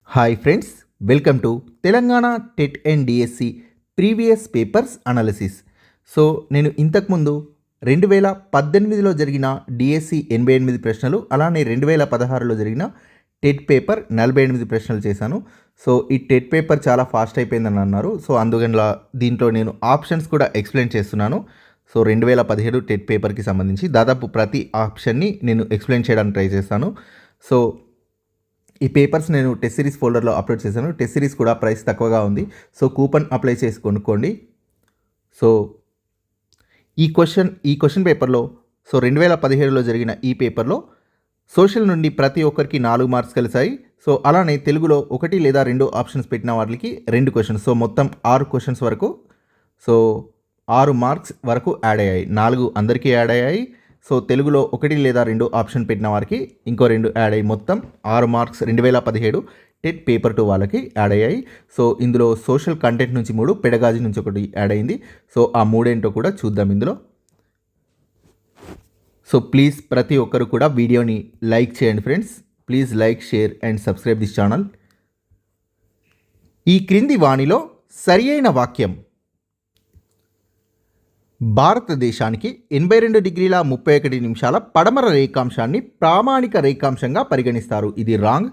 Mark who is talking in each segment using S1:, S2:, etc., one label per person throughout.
S1: Hi friends, welcome to Telangana TET and DSC previous papers analysis. So నేను ఇంతకుముందు 2018లో జరిగిన DSC 88 ప్రశ్నలు, అలానే 2016లో జరిగిన టెట్ పేపర్ 48 ప్రశ్నలు చేశాను. సో ఈ టెట్ పేపర్ చాలా ఫాస్ట్ అయిపోయిందని అన్నారు. సో అందుకని దీంట్లో నేను ఆప్షన్స్ కూడా ఎక్స్ప్లెయిన్ చేస్తున్నాను. సో 2017 టెట్ పేపర్కి సంబంధించి దాదాపు ప్రతి ఆప్షన్ని నేను ఎక్స్ప్లెయిన్ చేయడానికి ట్రై చేస్తాను. సో ఈ పేపర్స్ నేను టెస్ట్ సిరీస్ ఫోల్డర్లో అప్లోడ్ చేశాను. టెస్ట్ సిరీస్ కూడా ప్రైస్ తక్కువగా ఉంది. సో కూపన్ అప్లై చేసి కొనుక్కోండి. సో ఈ క్వశ్చన్ పేపర్లో 2017లో జరిగిన ఈ పేపర్లో సోషల్ నుండి ప్రతి ఒక్కరికి 4 మార్క్స్ కలిసాయి. సో అలానే తెలుగులో 1 లేదా 2 ఆప్షన్స్ పెట్టిన వాటికి 2 క్వశ్చన్స్. సో మొత్తం 6 క్వశ్చన్స్ వరకు, సో 6 మార్క్స్ వరకు యాడ్ అయ్యాయి. 4 అందరికీ యాడ్ అయ్యాయి. సో తెలుగులో 1 లేదా 2 ఆప్షన్ పెట్టిన వారికి ఇంకో 2 యాడ్ అయ్యి మొత్తం 6 మార్క్స్ 2017 టెట్ పేపర్ 2 వాళ్ళకి యాడ్ అయ్యాయి. సో ఇందులో సోషల్ కంటెంట్ నుంచి 3, పెడగాజీ నుంచి 1 యాడ్ అయింది. సో ఆ 3 ఏంటో కూడా చూద్దాం ఇందులో. సో ప్లీజ్ ప్రతి ఒక్కరు కూడా వీడియోని లైక్ చేయండి friends. Please like, share and subscribe this channel. ఈ క్రింది వాణిలో సరి అయిన వాక్యం: భారతదేశానికి 82 డిగ్రీల 31 నిమిషాల పడమర రేఖాంశాన్ని ప్రామాణిక రేఖాంశంగా పరిగణిస్తారు. ఇది రాంగ్.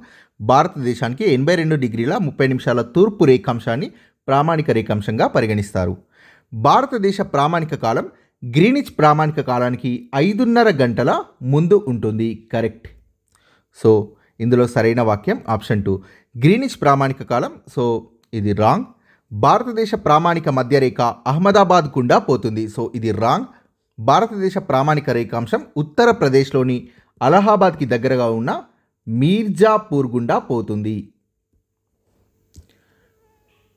S1: భారతదేశానికి 82 డిగ్రీల 30 నిమిషాల తూర్పు రేఖాంశాన్ని ప్రామాణిక రేఖాంశంగా పరిగణిస్తారు. భారతదేశ ప్రామాణిక కాలం గ్రీనిచ్ ప్రామాణిక కాలానికి 5:30 గంటల ముందు ఉంటుంది. కరెక్ట్. సో ఇందులో సరైన వాక్యం ఆప్షన్ 2, గ్రీనిచ్ ప్రామాణిక కాలం. సో ఇది రాంగ్. భారతదేశ ప్రామాణిక మధ్యరేఖ అహ్మదాబాద్ గుండా పోతుంది. సో ఇది రాంగ్. భారతదేశ ప్రామాణిక రేఖాంశం ఉత్తరప్రదేశ్లోని అలహాబాద్కి దగ్గరగా ఉన్న మీర్జాపూర్ గుండా పోతుంది.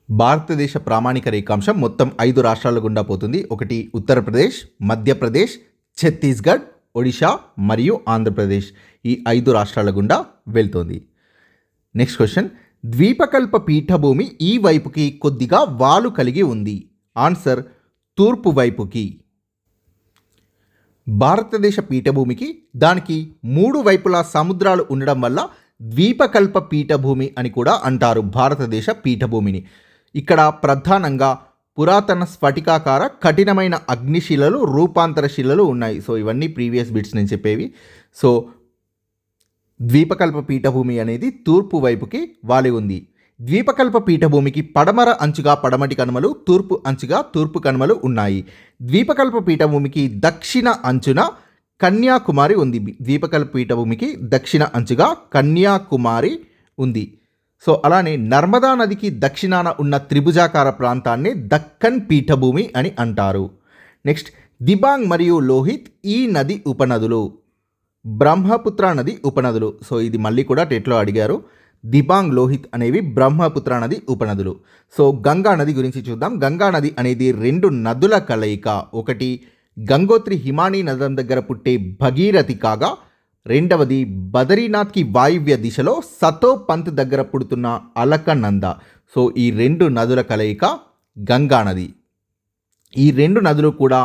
S1: భారతదేశ ప్రామాణిక రేఖాంశం మొత్తం 5 రాష్ట్రాల గుండా పోతుంది. 1 ఉత్తరప్రదేశ్, మధ్యప్రదేశ్, ఛత్తీస్గఢ్, ఒడిషా మరియు ఆంధ్రప్రదేశ్. ఈ 5 రాష్ట్రాల గుండా వెళ్తుంది. నెక్స్ట్ క్వశ్చన్: ద్వీపకల్ప పీఠభూమి ఈ వైపుకి కొద్దిగా వాలు కలిగి ఉంది. ఆన్సర్: తూర్పు వైపుకి. భారతదేశ పీఠభూమికి దానికి 3 వైపులా సముద్రాలు ఉండడం వల్ల ద్వీపకల్ప పీఠభూమి అని కూడా అంటారు భారతదేశ పీఠభూమిని. ఇక్కడ ప్రధానంగా పురాతన స్ఫటికాకార కఠినమైన అగ్నిశిలలు, రూపాంతర శిలలు ఉన్నాయి. సో ఇవన్నీ ప్రీవియస్ బిట్స్ నేను చెప్పేవి. సో ద్వీపకల్ప పీఠభూమి అనేది తూర్పు వైపుకి వాలి ఉంది. ద్వీపకల్ప పీఠభూమికి పడమర అంచుగా పడమటి కనుమలు, తూర్పు అంచుగా తూర్పు కనుమలు ఉన్నాయి. ద్వీపకల్ప పీఠభూమికి దక్షిణ అంచున కన్యాకుమారి ఉంది. ద్వీపకల్ప పీఠభూమికి దక్షిణ అంచుగా కన్యాకుమారి ఉంది. సో అలానే నర్మదా నదికి దక్షిణాన ఉన్న త్రిభుజాకార ప్రాంతాన్ని దక్కన్ పీఠభూమి అని అంటారు. నెక్స్ట్, దిబాంగ్ మరియు లోహిత్ ఈ నది ఉపనదులు. బ్రహ్మపుత్ర నది ఉపనదులు. సో ఇది మళ్ళీ కూడా టెట్లో అడిగారు. దిబాంగ్, లోహిత్ అనేవి బ్రహ్మపుత్ర నది ఉపనదులు. సో గంగా నది గురించి చూద్దాం. గంగా నది అనేది 2 నదుల కలయిక. ఒకటి గంగోత్రి హిమానీ నదం దగ్గర పుట్టే భగీరథి కాగా, రెండవది బదరీనాథ్కి వాయువ్య దిశలో సతో పంత్ దగ్గర పుడుతున్న అలకనంద. సో ఈ 2 నదుల కలయిక గంగా నది. ఈ 2 నదులు కూడా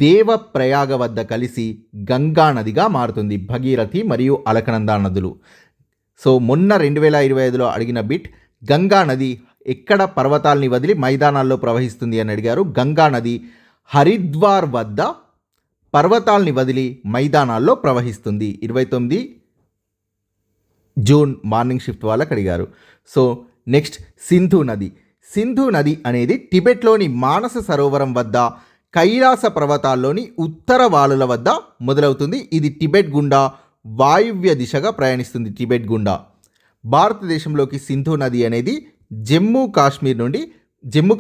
S1: దేవప్రయాగ వద్ద కలిసి గంగా నదిగా మారుతుంది. భగీరథి మరియు అలకనంద నదులు. సో మొన్న 2025లో అడిగిన బిట్, గంగా నది ఎక్కడ పర్వతాల్ని వదిలి మైదానాల్లో ప్రవహిస్తుంది అని అడిగారు. గంగా నది హరిద్వార్ వద్ద పర్వతాల్ని వదిలి మైదానాల్లో ప్రవహిస్తుంది. 29 జూన్ మార్నింగ్ షిఫ్ట్ వాళ్ళకి అడిగారు. సో నెక్స్ట్, సింధు నది. సింధు నది అనేది టిబెట్లోని మానస సరోవరం వద్ద కైలాస పర్వతాల్లోని ఉత్తర వాలుల వద్ద మొదలవుతుంది. ఇది టిబెట్ గుండా వాయువ్య దిశగా ప్రయాణిస్తుంది. టిబెట్ గుండా భారతదేశంలోకి సింధు నది అనేది జమ్మూ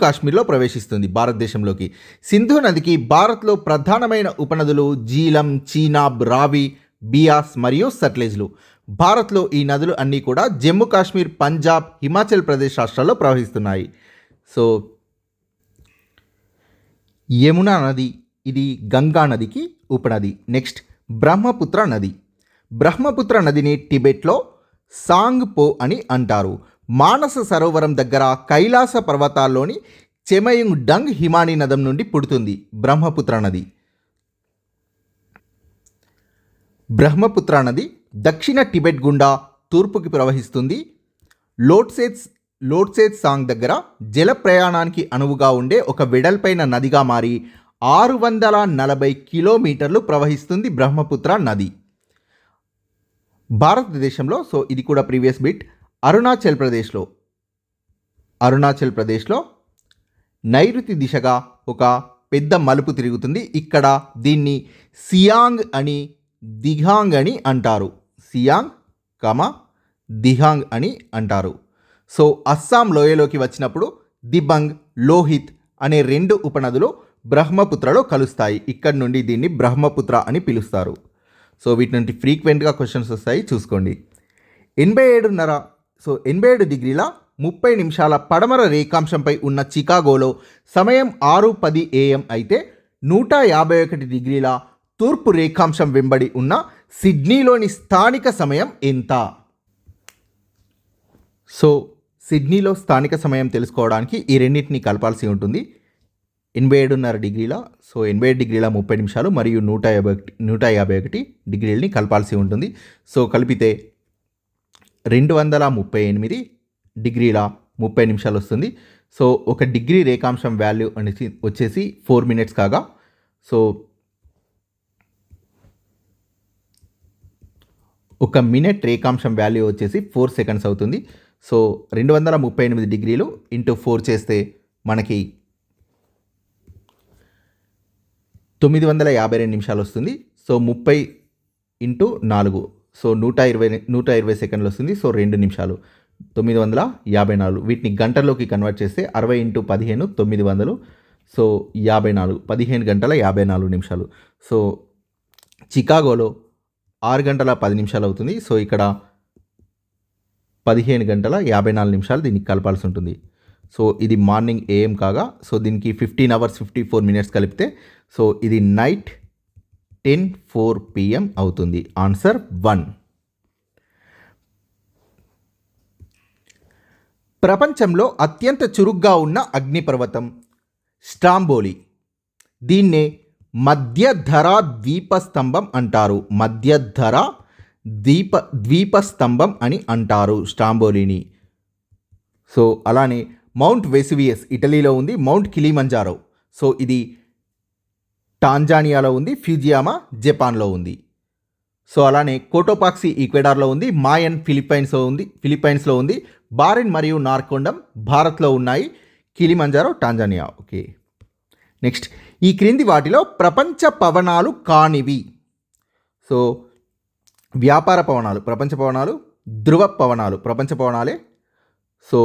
S1: కాశ్మీర్లో ప్రవేశిస్తుంది భారతదేశంలోకి. సింధు నదికి భారత్లో ప్రధానమైన ఉపనదులు జీలం, చీనాబ్, రావి, బియాస్ మరియు సట్లెజ్లు. భారత్లో ఈ నదులు అన్నీ కూడా జమ్మూ కాశ్మీర్, పంజాబ్, హిమాచల్ ప్రదేశ్ రాష్ట్రాల్లో ప్రవహిస్తున్నాయి. సో యమునా నది, ఇది గంగా నదికి ఉపనది. నెక్స్ట్, బ్రహ్మపుత్ర నది. బ్రహ్మపుత్ర నదిని టిబెట్లో సాంగ్పో అని అంటారు. మానస సరోవరం దగ్గర కైలాస పర్వతాల్లోని చెమయుంగ్ డంగ్ హిమానీ నదం నుండి పుడుతుంది బ్రహ్మపుత్ర నది. బ్రహ్మపుత్ర నది దక్షిణ టిబెట్ గుండా తూర్పుకి ప్రవహిస్తుంది. లోట్సేత్ సాంగ్ దగ్గర జల ప్రయాణానికి అనువుగా ఉండే ఒక వెడల్పైన నదిగా మారి 640 కిలోమీటర్లు ప్రవహిస్తుంది బ్రహ్మపుత్ర నది. భారతదేశంలో, సో ఇది కూడా ప్రీవియస్ బిట్, అరుణాచల్ ప్రదేశ్లో నైరుతి దిశగా ఒక పెద్ద మలుపు తిరుగుతుంది. ఇక్కడ దీన్ని సియాంగ్ అని దిహాంగ్ అని అంటారు. సియాంగ్ దిహాంగ్ అని అంటారు. సో అస్సాం లోయలోకి వచ్చినప్పుడు దిబంగ్, లోహిత్ అనే 2 ఉపనదులు బ్రహ్మపుత్రలో కలుస్తాయి. ఇక్కడ నుండి దీన్ని బ్రహ్మపుత్ర అని పిలుస్తారు. సో వీటి నుండి ఫ్రీక్వెంట్గా క్వశ్చన్స్ వస్తాయి, చూసుకోండి. 87 డిగ్రీల 30 నిమిషాల పడమర రేఖాంశంపై ఉన్న చికాగోలో సమయం 6:10 AM అయితే 151 డిగ్రీల తూర్పు రేఖాంశం వెంబడి ఉన్న సిడ్నీలోని స్థానిక సమయం ఎంత? సో సిడ్నీలో స్థానిక సమయం తెలుసుకోవడానికి ఈ రెండింటిని కలపాల్సి ఉంటుంది. 87.5 డిగ్రీల, సో 87 డిగ్రీల 30 నిమిషాలు మరియు 151 డిగ్రీలని కలపాల్సి ఉంటుంది. సో కలిపితే 238 డిగ్రీల 30 నిమిషాలు వస్తుంది. సో 1 డిగ్రీ రేఖాంశం వాల్యూ అనేసి వచ్చేసి 4 మినిట్స్ కాగా, సో 1 మినిట్ రేఖాంశం వాల్యూ వచ్చేసి 4 సెకండ్స్ అవుతుంది. సో 238 డిగ్రీలు ఇంటూ 4 చేస్తే మనకి 952 నిమిషాలు వస్తుంది. సో 30 ఇంటూ 4, సో 120 సెకండ్లు వస్తుంది. సో 2 నిమిషాలు 954. వీటిని గంటల్లోకి కన్వర్ట్ చేస్తే 60 ఇంటూ 15 900, సో 54, 15 గంటల 54 నిమిషాలు. సో చికాగోలో 6 గంటల 10 నిమిషాలు అవుతుంది. సో ఇక్కడ 15 గంటల 54 నిమిషాలు దీనికి కలపాల్సి ఉంటుంది. సో ఇది మార్నింగ్ AM కాగా, సో దీనికి 15 hours 54 minutes కలిపితే, సో ఇది నైట్ 10:04 PM అవుతుంది. ఆన్సర్ 1. ప్రపంచంలో అత్యంత చురుగ్గా ఉన్న అగ్నిపర్వతం స్ట్రాంబోలి. దీన్నే మధ్యధరా ద్వీపస్తంభం అంటారు. మధ్యధరా ద్వీపస్తంభం అని అంటారు స్ట్రాంబోలిని. సో అలానే మౌంట్ వెసువియస్ ఇటలీలో ఉంది. మౌంట్ కిలిమంజారో, సో ఇది టాంజానియాలో ఉంది. ఫ్యూజియామా జపాన్లో ఉంది. సో అలానే కోటోపాక్సి ఈక్వెడార్లో ఉంది. మాయన్ ఫిలిప్పైన్స్లో ఉంది. బారెన్ మరియు నార్కొండం భారత్లో ఉన్నాయి. Kilimanjaro Tanzania. ఓకే, నెక్స్ట్, ఈ క్రింది వాటిలో ప్రపంచ పవనాలు కానివి. సో వ్యాపార పవనాలు ప్రపంచ పవనాలు, ధ్రువ పవనాలు ప్రపంచ పవనాలే. సో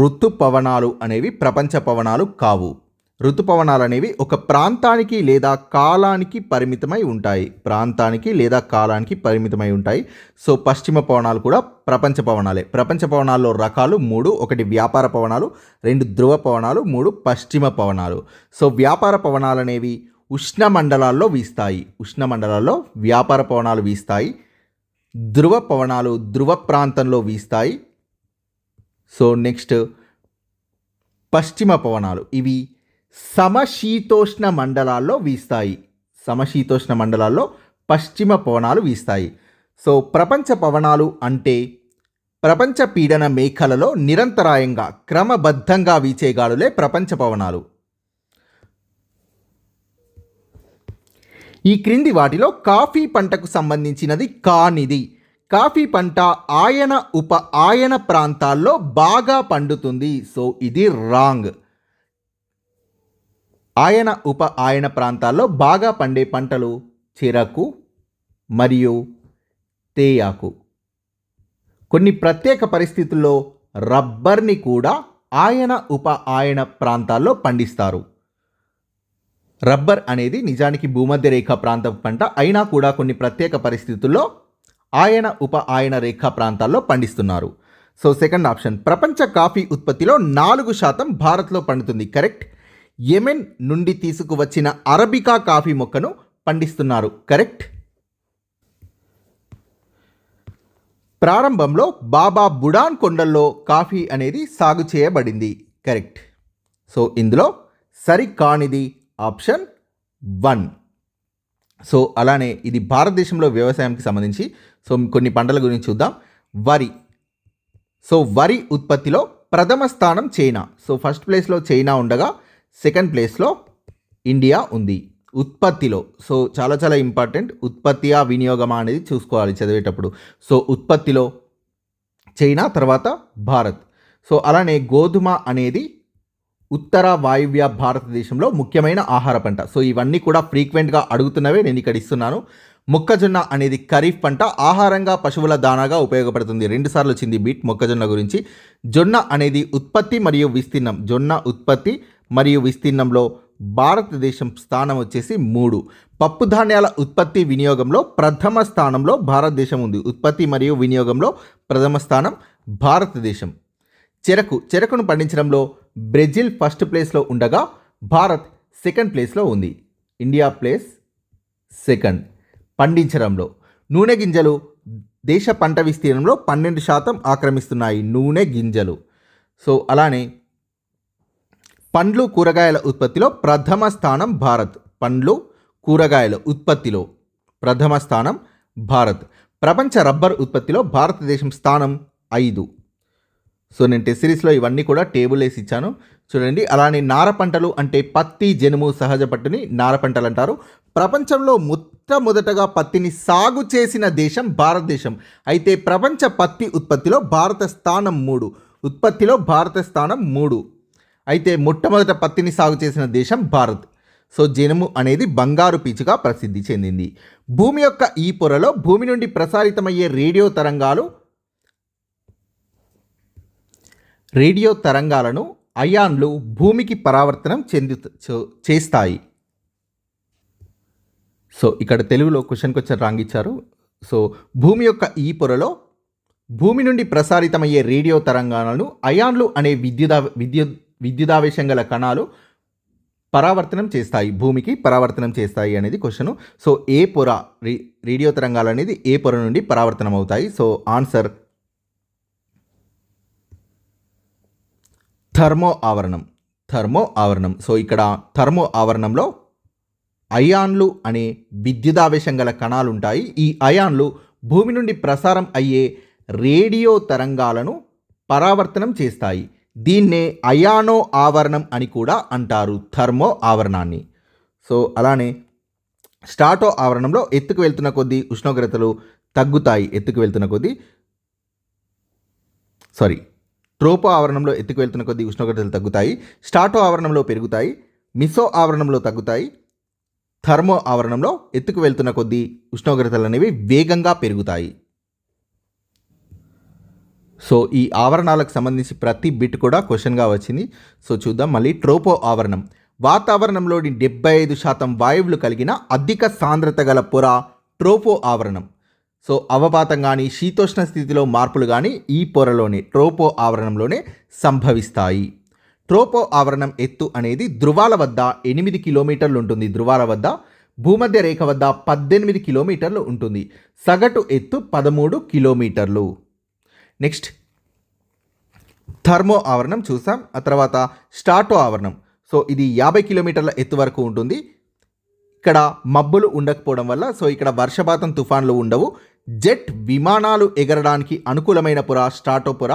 S1: ఋతుపవనాలు అనేవి ప్రపంచ పవనాలు కావు. ఋతుపవనాలు అనేవి ఒక ప్రాంతానికి లేదా కాలానికి పరిమితమై ఉంటాయి. సో పశ్చిమ పవనాలు కూడా ప్రపంచ పవనాలే. ప్రపంచ పవనాల్లో రకాలు 3: 1 వ్యాపార పవనాలు, 2 ధ్రువ పవనాలు, 3 పశ్చిమ పవనాలు. సో వ్యాపార పవనాలు అనేవి ఉష్ణమండలాల్లో వీస్తాయి. ఉష్ణమండలాల్లో వ్యాపార పవనాలు వీస్తాయి. ధ్రువ పవనాలు ధ్రువ ప్రాంతంలో వీస్తాయి. సో నెక్స్ట్, పశ్చిమ పవనాలు ఇవి సమశీతోష్ణ మండలాల్లో వీస్తాయి. సమశీతోష్ణ మండలాల్లో పశ్చిమ పవనాలు వీస్తాయి. సో ప్రపంచ పవనాలు అంటే ప్రపంచ పీడన మేఖలలో నిరంతరాయంగా క్రమబద్ధంగా వీచే గాలులే ప్రపంచ పవనాలు. ఈ క్రింది వాటిలో కాఫీ పంటకు సంబంధించినది కానిది. కాఫీ పంట ఆయన ఉప ఆయన ప్రాంతాల్లో బాగా పండుతుంది. సో ఇది రాంగ్. ఆయన ఉప ఆయన ప్రాంతాల్లో బాగా పండే పంటలు చెరకు మరియు తేయాకు. కొన్ని ప్రత్యేక పరిస్థితుల్లో రబ్బర్ని కూడా ఆయన ఉప ఆయన ప్రాంతాల్లో పండిస్తారు. రబ్బర్ అనేది నిజానికి భూమధ్య రేఖ ప్రాంత పంట అయినా కూడా కొన్ని ప్రత్యేక పరిస్థితుల్లో ఆయన ఉప ఆయన రేఖా ప్రాంతాల్లో పండిస్తున్నారు. సో సెకండ్ ఆప్షన్, ప్రపంచ కాఫీ ఉత్పత్తిలో 4% భారత్లో పండుతుంది. కరెక్ట్. యెమెన్ నుండి తీసుకువచ్చిన అరబికా కాఫీ మొక్కను పండిస్తున్నారు. కరెక్ట్. ప్రారంభంలో బాబా బుడాన్ కొండల్లో కాఫీ అనేది సాగు చేయబడింది. కరెక్ట్. సో ఇందులో సరికానిది ఆప్షన్ 1. సో అలానే ఇది భారతదేశంలో వ్యవసాయానికి సంబంధించి. సో కొన్ని పంటల గురించి చూద్దాం. వరి. సో వరి ఉత్పత్తిలో ప్రథమ స్థానం చైనా. సో ఫస్ట్ ప్లేస్లో చైనా ఉండగా సెకండ్ ప్లేస్లో ఇండియా ఉంది ఉత్పత్తిలో. సో చాలా చాలా ఇంపార్టెంట్, ఉత్పత్తియా వినియోగమా అనేది చూసుకోవాలి చదివేటప్పుడు. సో ఉత్పత్తిలో చైనా, తర్వాత భారత్. సో అలానే గోధుమ అనేది ఉత్తర వాయువ్య భారతదేశంలో ముఖ్యమైన ఆహార పంట. సో ఇవన్నీ కూడా ఫ్రీక్వెంట్గా అడుగుతున్నవే, నేను ఇక్కడ ఇస్తున్నాను. మొక్కజొన్న అనేది ఖరీఫ్ పంట, ఆహారంగా పశువుల దానాగా ఉపయోగపడుతుంది. 2 సార్లు వచ్చింది బీట్ మొక్కజొన్న గురించి. జొన్న అనేది ఉత్పత్తి మరియు విస్తీర్ణం, జొన్న ఉత్పత్తి మరియు విస్తీర్ణంలో భారతదేశం స్థానం వచ్చేసి 3. పప్పు ధాన్యాల ఉత్పత్తి వినియోగంలో ప్రథమ స్థానంలో భారతదేశం ఉంది. ఉత్పత్తి మరియు వినియోగంలో ప్రథమ స్థానం భారతదేశం. చెరకును పండించడంలో బ్రెజిల్ ఫస్ట్ ప్లేస్లో ఉండగా భారత్ సెకండ్ ప్లేస్లో ఉంది. India place second. పండించడంలో నూనె గింజలు దేశ పంట విస్తీర్ణంలో 12% ఆక్రమిస్తున్నాయి నూనె గింజలు. సో అలానే పండ్లు కూరగాయల ఉత్పత్తిలో ప్రథమ స్థానం భారత్. పండ్లు కూరగాయల ఉత్పత్తిలో ప్రథమ స్థానం భారత్. ప్రపంచ రబ్బర్ ఉత్పత్తిలో భారతదేశం స్థానం 5. సో నేను టెస్ట్ సిరీస్లో ఇవన్నీ కూడా టేబుల్ వేసి ఇచ్చాను చూడండి. అలానే నార పంటలు అంటే పత్తి, జనుము, సహజ పట్టుని నార పంటలు అంటారు. ప్రపంచంలో మొట్టమొదటగా పత్తిని సాగు చేసిన దేశం భారతదేశం. అయితే ప్రపంచ పత్తి ఉత్పత్తిలో భారత స్థానం 3. ఉత్పత్తిలో భారత స్థానం 3. అయితే మొట్టమొదట పత్తిని సాగు చేసిన దేశం భారత్. సో జనుము అనేది బంగారు పీచుగా ప్రసిద్ధి చెందింది. భూమి యొక్క ఈ పొరలో భూమి నుండి ప్రసారితమయ్యే రేడియో తరంగాలను అయాన్లు భూమికి పరావర్తనం చేస్తాయి. సో ఇక్కడ తెలుగులో క్వశ్చన్కి వచ్చారు, రాంగ్ ఇచ్చారు. సో భూమి యొక్క ఈ పొరలో భూమి నుండి ప్రసారితమయ్యే రేడియో తరంగాలను అయాన్లు అనే విద్యుదావేశం గల కణాలు పరావర్తనం చేస్తాయి, భూమికి పరావర్తనం చేస్తాయి అనేది క్వశ్చను. సో ఏ పొర, రేడియో తరంగాలు అనేది ఏ పొర నుండి పరావర్తనం అవుతాయి? సో ఆన్సర్ థర్మో ఆవరణం. సో ఇక్కడ థర్మో ఆవరణంలో అయాన్లు అనే విద్యుదావేశం గల కణాలు ఉంటాయి. ఈ అయాన్లు భూమి నుండి ప్రసారం అయ్యే రేడియో తరంగాలను పరావర్తనం చేస్తాయి. దీన్నే అయానో ఆవరణం అని కూడా అంటారు, థర్మో ఆవరణాన్ని. సో అలానే స్టాటో ఆవరణంలో ఎత్తుకు వెళ్తున్న కొద్దీ ఉష్ణోగ్రతలు తగ్గుతాయి. ట్రోపో ఆవరణంలో ఎత్తుకు వెళ్తున్న కొద్దీ ఉష్ణోగ్రతలు తగ్గుతాయి. స్టాటో ఆవరణంలో పెరుగుతాయి. మిసో ఆవరణంలో తగ్గుతాయి. థర్మో ఆవరణంలో ఎత్తుకు వెళ్తున్న కొద్దీ ఉష్ణోగ్రతలు అనేవి వేగంగా పెరుగుతాయి. సో ఈ ఆవరణాలకు సంబంధించి ప్రతి బిట్ కూడా క్వశ్చన్గా వచ్చింది. సో చూద్దాం మళ్ళీ. ట్రోపో ఆవరణం వాతావరణంలోని 75% వాయువులు కలిగిన అధిక సాంద్రత గల పొర ట్రోపో ఆవరణం. సో అవపాతం కానీ శీతోష్ణ స్థితిలో మార్పులు కానీ ఈ పొరలోనే, ట్రోపో ఆవరణంలోనే సంభవిస్తాయి. ట్రోపో ఆవరణం ఎత్తు అనేది ధృవాల వద్ద 8 కిలోమీటర్లు ఉంటుంది. ధృవాల వద్ద భూమధ్య రేఖ వద్ద 18 కిలోమీటర్లు ఉంటుంది. సగటు ఎత్తు 13 కిలోమీటర్లు. నెక్స్ట్ థర్మో ఆవరణం చూసాం. ఆ తర్వాత స్టాటో ఆవరణం. సో ఇది 50 కిలోమీటర్ల ఎత్తు వరకు ఉంటుంది. ఇక్కడ మబ్బులు ఉండకపోవడం వల్ల సో ఇక్కడ వర్షపాతం, తుఫాన్లు ఉండవు. జెట్ విమానాలు ఎగరడానికి అనుకూలమైన పొర స్టాటో పొర.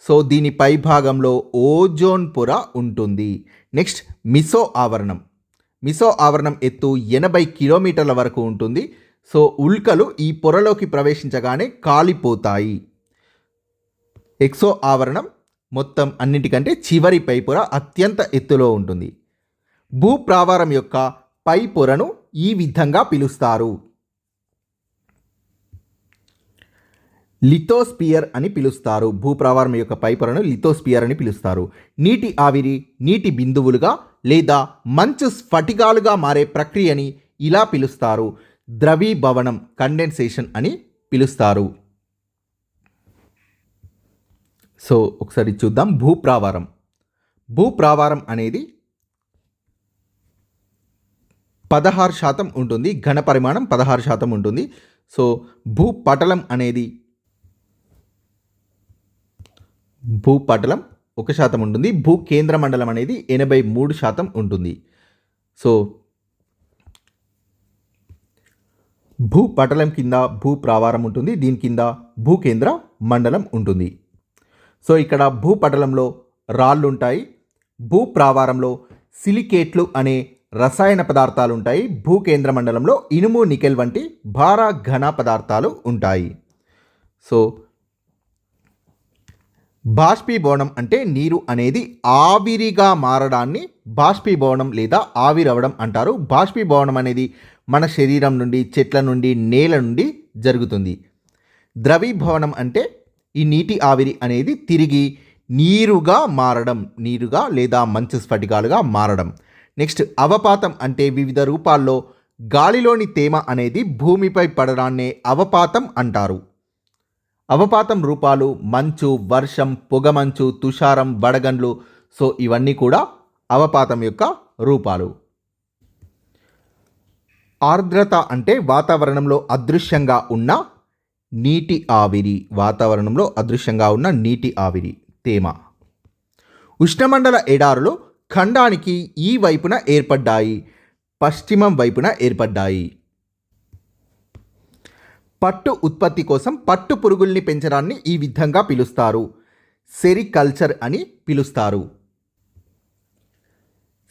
S1: సో దీని పై భాగంలో ఓజోన్ పొర ఉంటుంది. నెక్స్ట్ మిసో ఆవరణం ఎత్తు 80 కిలోమీటర్ల వరకు ఉంటుంది. సో ఉల్కలు ఈ పొరలోకి ప్రవేశించగానే కాలిపోతాయి. ఎక్సో ఆవరణం మొత్తం అన్నిటికంటే చివరి పై పొర అత్యంత ఎత్తులో ఉంటుంది. భూప్రావారం యొక్క పై పొరను ఈ విధంగా పిలుస్తారు, లిథోస్పియర్ అని పిలుస్తారు. భూప్రావారం యొక్క పై పొరను లిథోస్పియర్ అని పిలుస్తారు. నీటి ఆవిరి, నీటి బిందువులుగా లేదా మంచు స్ఫటికాలుగా మారే ప్రక్రియని ఇలా పిలుస్తారు. ద్రవీభవనం, కండెన్సేషన్ అని పిలుస్తారు. సో ఒకసారి చూద్దాం. భూప్రావారం అనేది 16% ఉంటుంది. ఘన పరిమాణం 16% ఉంటుంది. సో భూపటలం 1% ఉంటుంది. భూ కేంద్ర మండలం అనేది 83% ఉంటుంది. సో భూపటలం కింద భూప్రావారం ఉంటుంది. దీని కింద భూకేంద్ర మండలం ఉంటుంది. సో ఇక్కడ భూపటలంలో రాళ్ళు ఉంటాయి, భూప్రావారంలో సిలికేట్లు అనే రసాయన పదార్థాలు ఉంటాయి, భూకేంద్ర మండలంలో ఇనుము నికెల్ వంటి భార ఘన పదార్థాలు ఉంటాయి. సో బాష్పీభవనం అంటే నీరు అనేది ఆవిరిగా మారడాన్ని బాష్పీభవనం లేదా ఆవిరవడం అంటారు. బాష్పీభవనం అనేది మన శరీరం నుండి, చెట్ల నుండి, నేల నుండి జరుగుతుంది. ద్రవీభవనం అంటే ఈ నీటి ఆవిరి అనేది తిరిగి నీరుగా మారడం, నీరుగా లేదా మంచు స్ఫటికాలుగా మారడం. నెక్స్ట్ అవపాతం అంటే వివిధ రూపాల్లో గాలిలోని తేమ అనేది భూమిపై పడడాన్నే అవపాతం అంటారు. అవపాతం రూపాలు మంచు, వర్షం, పొగమంచు, తుషారం, వడగండ్లు. సో ఇవన్నీ కూడా అవపాతం యొక్క రూపాలు. ఆర్ద్రత అంటే వాతావరణంలో అదృశ్యంగా ఉన్న నీటి ఆవిరి, వాతావరణంలో అదృశ్యంగా ఉన్న నీటి ఆవిరి, తేమ. ఉష్ణమండల ఎడారులు ఖండానికి ఈ వైపున ఏర్పడ్డాయి, పశ్చిమం వైపున ఏర్పడ్డాయి. పట్టు ఉత్పత్తి కోసం పట్టు పురుగుల్ని పెంచడాన్ని ఈ విధంగా పిలుస్తారు, సెరికల్చర్ అని పిలుస్తారు.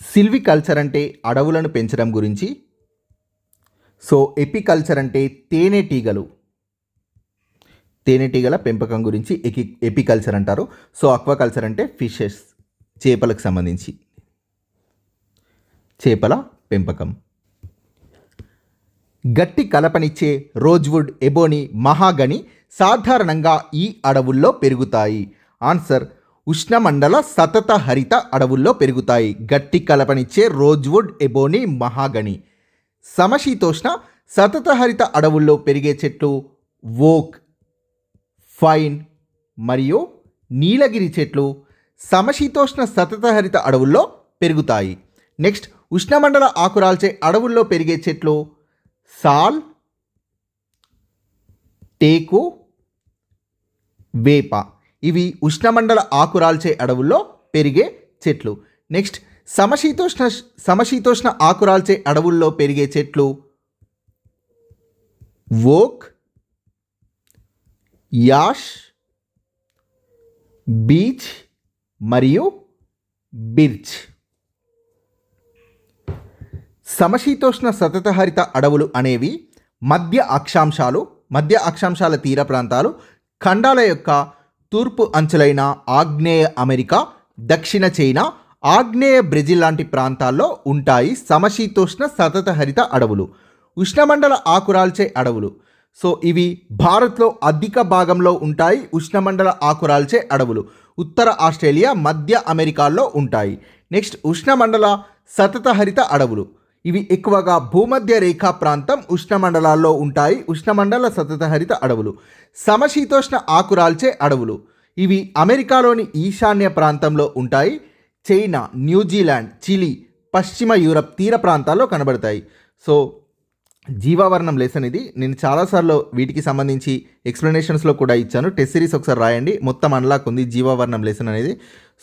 S1: సిల్వికల్చర్ అంటే అడవులను పెంచడం గురించి. సో ఎపికల్చర్ అంటే తేనెటీగల పెంపకం గురించి ఎపికల్చర్ అంటారు. సో అక్వాకల్చర్ అంటే ఫిషెస్, చేపలకు సంబంధించి చేపల పెంపకం. గట్టి కలపనిచ్చే రోజ్వుడ్, ఎబోని, మహాగని సాధారణంగా ఈ అడవుల్లో పెరుగుతాయి. ఆన్సర్ ఉష్ణమండల సతత హరిత అడవుల్లో పెరుగుతాయి. గట్టి కలపనిచ్చే రోజ్వుడ్, ఎబోని, మహాగని. సమశీతోష్ణ సతత హరిత అడవుల్లో పెరిగే చెట్లు ఓక్, ఫైన్ మరియు నీలగిరి చెట్లు సమశీతోష్ణ సతత హరిత అడవుల్లో పెరుగుతాయి. నెక్స్ట్ ఉష్ణమండల ఆకురాల్చే అడవుల్లో పెరిగే చెట్లు సాల్, టేకు, వేప. ఇవి ఉష్ణమండల ఆకురాల్చే అడవుల్లో పెరిగే చెట్లు. నెక్స్ట్ సమశీతోష్ణ ఆకురాల్చే అడవుల్లో పెరిగే చెట్లు ఓక్, యాష్, బీచ్ మరియు బిర్చ్. సమశీతోష్ణ సతతహరిత అడవులు అనేవి మధ్య అక్షాంశాల తీర ప్రాంతాలు, ఖండాల యొక్క తూర్పు అంచులైన ఆగ్నేయ అమెరికా, దక్షిణ చైనా, ఆగ్నేయ బ్రెజిల్ లాంటి ప్రాంతాల్లో ఉంటాయి సమశీతోష్ణ సతతహరిత అడవులు. ఉష్ణమండల ఆకురాల్చే అడవులు. సో ఇవి భారత్లో అధిక భాగంలో ఉంటాయి. ఉష్ణమండల ఆకురాల్చే అడవులు ఉత్తర ఆస్ట్రేలియా, మధ్య అమెరికాల్లో ఉంటాయి. నెక్స్ట్ ఉష్ణమండల సతతహరిత అడవులు. ఇవి ఎక్కువగా భూమధ్య రేఖా ప్రాంతం, ఉష్ణమండలాల్లో ఉంటాయి. ఉష్ణమండల సతతహరిత అడవులు. సమశీతోష్ణ ఆకురాల్చే అడవులు. ఇవి అమెరికాలోని ఈశాన్య ప్రాంతంలో ఉంటాయి. చైనా, న్యూజిలాండ్, చిలీ, పశ్చిమ యూరప్ తీర ప్రాంతాల్లో కనబడతాయి. సో జీవావరణం లెసన్ ఇది. నేను చాలాసార్లు వీటికి సంబంధించి ఎక్స్ప్లెనేషన్స్లో కూడా ఇచ్చాను. టెస్ట్ సిరీస్ ఒకసారి రాయండి, మొత్తం అన్లాక్ ఉంది జీవావరణం లెసన్ అనేది.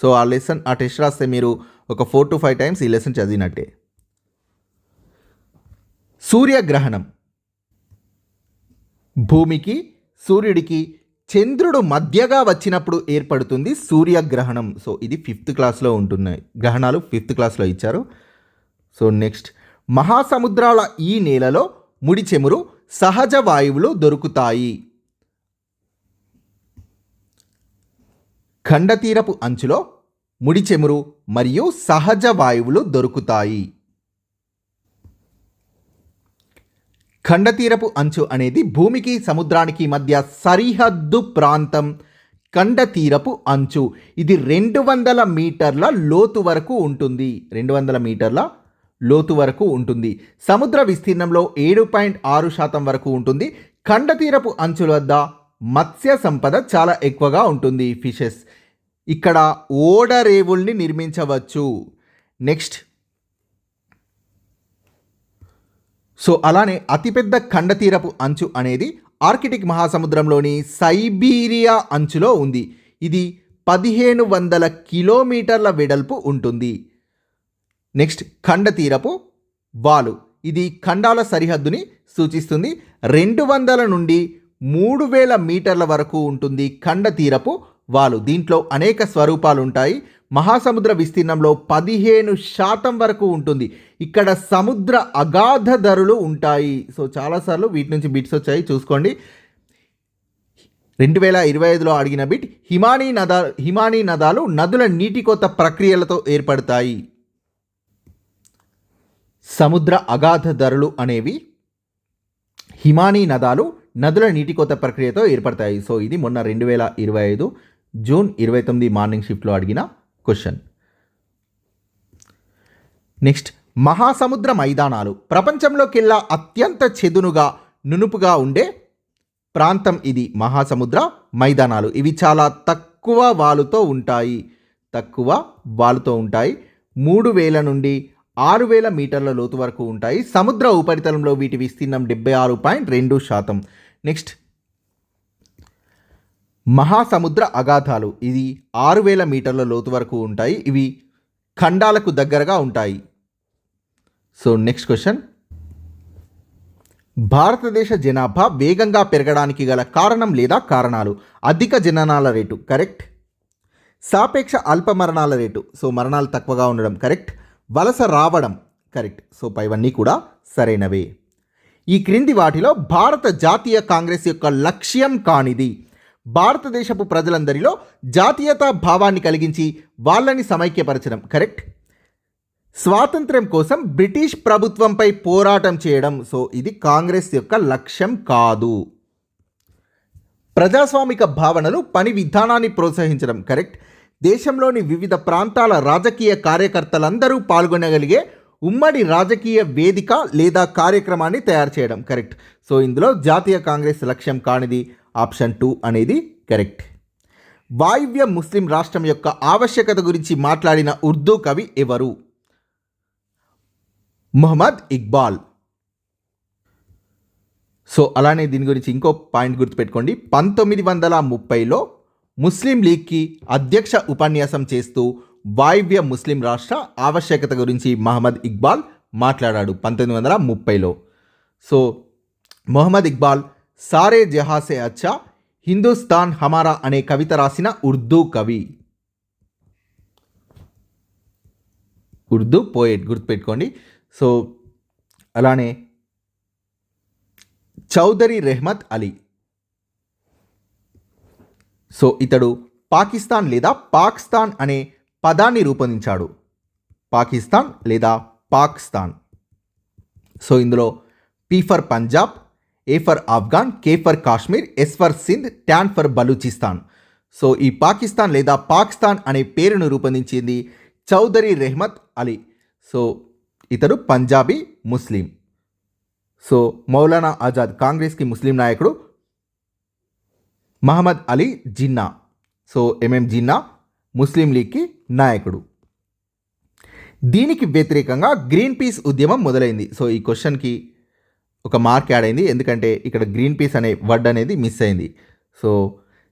S1: సో ఆ టెస్ట్ రాస్తే మీరు ఒక 4 to 5 టైమ్స్ ఈ లెసన్ చదివినట్టే. సూర్యగ్రహణం. భూమికి, సూర్యుడికి చంద్రుడు మధ్యగా వచ్చినప్పుడు ఏర్పడుతుంది సూర్యగ్రహణం. సో ఇది 5th క్లాస్లో ఉంటున్నాయి, గ్రహణాలు 5th క్లాస్లో ఇచ్చారు. సో నెక్స్ట్ మహాసముద్రాల ఈ నేలలో ముడి చెమురు, సహజ వాయువులు దొరుకుతాయి. ఖండతీరపు అంచులో ముడి చెమురు మరియు సహజ వాయువులు దొరుకుతాయి. ఖండతీరపు అంచు అనేది భూమికి, సముద్రానికి మధ్య సరిహద్దు ప్రాంతం. ఖండతీరపు అంచు ఇది 200 మీటర్ల లోతు వరకు ఉంటుంది. 200 మీటర్ల లోతు వరకు ఉంటుంది. సముద్ర విస్తీర్ణంలో 7.6% వరకు ఉంటుంది. ఖండతీరపు అంచుల వద్ద మత్స్య సంపద చాలా ఎక్కువగా ఉంటుంది, ఫిషెస్. ఇక్కడ ఓడరేవుల్ని నిర్మించవచ్చు. నెక్స్ట్ సో అలానే అతిపెద్ద ఖండతీరపు అంచు అనేది ఆర్కిటిక్ మహాసముద్రంలోని సైబీరియా అంచులో ఉంది. ఇది 1500 కిలోమీటర్ల వెడల్పు ఉంటుంది. నెక్స్ట్ ఖండతీరపు వాలు. ఇది ఖండాల సరిహద్దుని సూచిస్తుంది. 200 నుండి 3000 మీటర్ల వరకు ఉంటుంది ఖండతీరపు వాలు. దీంట్లో అనేక స్వరూపాలు ఉంటాయి. మహాసముద్ర విస్తీర్ణంలో 15% వరకు ఉంటుంది. ఇక్కడ సముద్ర అగాధ ధరలు ఉంటాయి. సో చాలాసార్లు వీటి నుంచి బిట్స్ వచ్చాయి, చూసుకోండి. 2025లో అడిగిన బిట్, హిమానీ నదాలు నదుల నీటి కోత ప్రక్రియలతో ఏర్పడతాయి. సముద్ర అగాధ ధరలు అనేవి హిమానీ నదాలు నదుల నీటి కోత ప్రక్రియతో ఏర్పడతాయి. సో ఇది మొన్న 2025 జూన్ 29 మార్నింగ్ షిఫ్ట్లో అడిగిన క్వశ్చన్. నెక్స్ట్, మహాసముద్ర మైదానాలు ప్రపంచంలోకెల్లా అత్యంత చెదునుగా నునుపుగా ఉండే ప్రాంతం ఇది. మహాసముద్ర మైదానాలు ఇవి చాలా తక్కువ వాలుతో ఉంటాయి. 3000 నుండి 6000 మీటర్ల లోతు వరకు ఉంటాయి. సముద్ర ఉపరితలంలో వీటి విస్తీర్ణం 76.2%. నెక్స్ట్, మహాసముద్ర అగాధాలు ఇది 6000 మీటర్ల లోతు వరకు ఉంటాయి. ఇవి ఖండాలకు దగ్గరగా ఉంటాయి. సో నెక్స్ట్ క్వశ్చన్, భారతదేశ జనాభా వేగంగా పెరగడానికి గల కారణం లేదా కారణాలు. అధిక జననాల రేటు, కరెక్ట్. సాపేక్ష అల్ప మరణాల రేటు, సో మరణాలు తక్కువగా ఉండడం, కరెక్ట్. వలస రావడం, కరెక్ట్. సో పైవన్నీ కూడా సరైనవే. ఈ క్రింది వాటిలో భారత జాతీయ కాంగ్రెస్ యొక్క లక్ష్యం కానిది. భారతదేశపు ప్రజలందరిలో జాతీయతా భావాన్ని కలిగించి వాళ్ళని సమైక్యపరచడం, కరెక్ట్. స్వాతంత్ర్యం కోసం బ్రిటిష్ ప్రభుత్వంపై పోరాటం చేయడం, సో ఇది కాంగ్రెస్ యొక్క లక్ష్యం కాదు. ప్రజాస్వామిక భావనలు, పని విధానాన్ని ప్రోత్సహించడం, కరెక్ట్. దేశంలోని వివిధ ప్రాంతాల రాజకీయ కార్యకర్తలందరూ పాల్గొనగలిగే ఉమ్మడి రాజకీయ వేదిక లేదా కార్యక్రమాన్ని తయారు చేయడం, కరెక్ట్. సో ఇందులో జాతీయ కాంగ్రెస్ లక్ష్యం కానిది ఆప్షన్ 2 అనేది కరెక్ట్. వాయువ్య ముస్లిం రాష్ట్రం యొక్క ఆవశ్యకత గురించి మాట్లాడిన ఉర్దూ కవి ఎవరు? మొహమ్మద్ ఇక్బాల్. సో అలానే దీని గురించి ఇంకో పాయింట్ గుర్తుపెట్టుకోండి. 1930లో ముస్లిం లీగ్కి అధ్యక్ష ఉపన్యాసం చేస్తూ వాయువ్య ముస్లిం రాష్ట్ర ఆవశ్యకత గురించి మహమ్మద్ ఇక్బాల్ మాట్లాడాడు 1930లో. సో మొహమ్మద్ ఇక్బాల్ సారే జహాసే అచ్చా హిందుస్థాన్ హమారా అనే కవిత రాసిన ఉర్దూ కవి, ఉర్దూ పోయెట్, గుర్తుపెట్టుకోండి. సో అలానే చౌదరి రెహ్మత్ అలీ. సో ఇతడు పాకిస్తాన్ లేదా పాక్స్తాన్ అనే పదాన్ని రూపొందించాడు. పాకిస్తాన్ లేదా పాక్స్తాన్. సో ఇందులో P for Punjab, A for Afghan, K for Kashmir, S for Sindh, tan for Baluchistan. So ఈ పాకిస్తాన్ లేదా పాకిస్తాన్ అనే పేరును రూపొందించింది చౌదరి రెహ్మత్ అలీ. సో ఇతడు పంజాబీ ముస్లిం. సో మౌలానా ఆజాద్ కాంగ్రెస్కి ముస్లిం నాయకుడు. మహమ్మద్ అలీ జిన్నా, సో ఎంఎం జిన్నా ముస్లిం లీగ్కి నాయకుడు. దీనికి వ్యతిరేకంగా గ్రీన్ పీస్ ఉద్యమం మొదలైంది. సో ఈ క్వశ్చన్కి ఒక మార్క్ యాడ్ అయింది, ఎందుకంటే ఇక్కడ గ్రీన్ పీస్ అనే వర్డ్ అనేది మిస్ అయింది. సో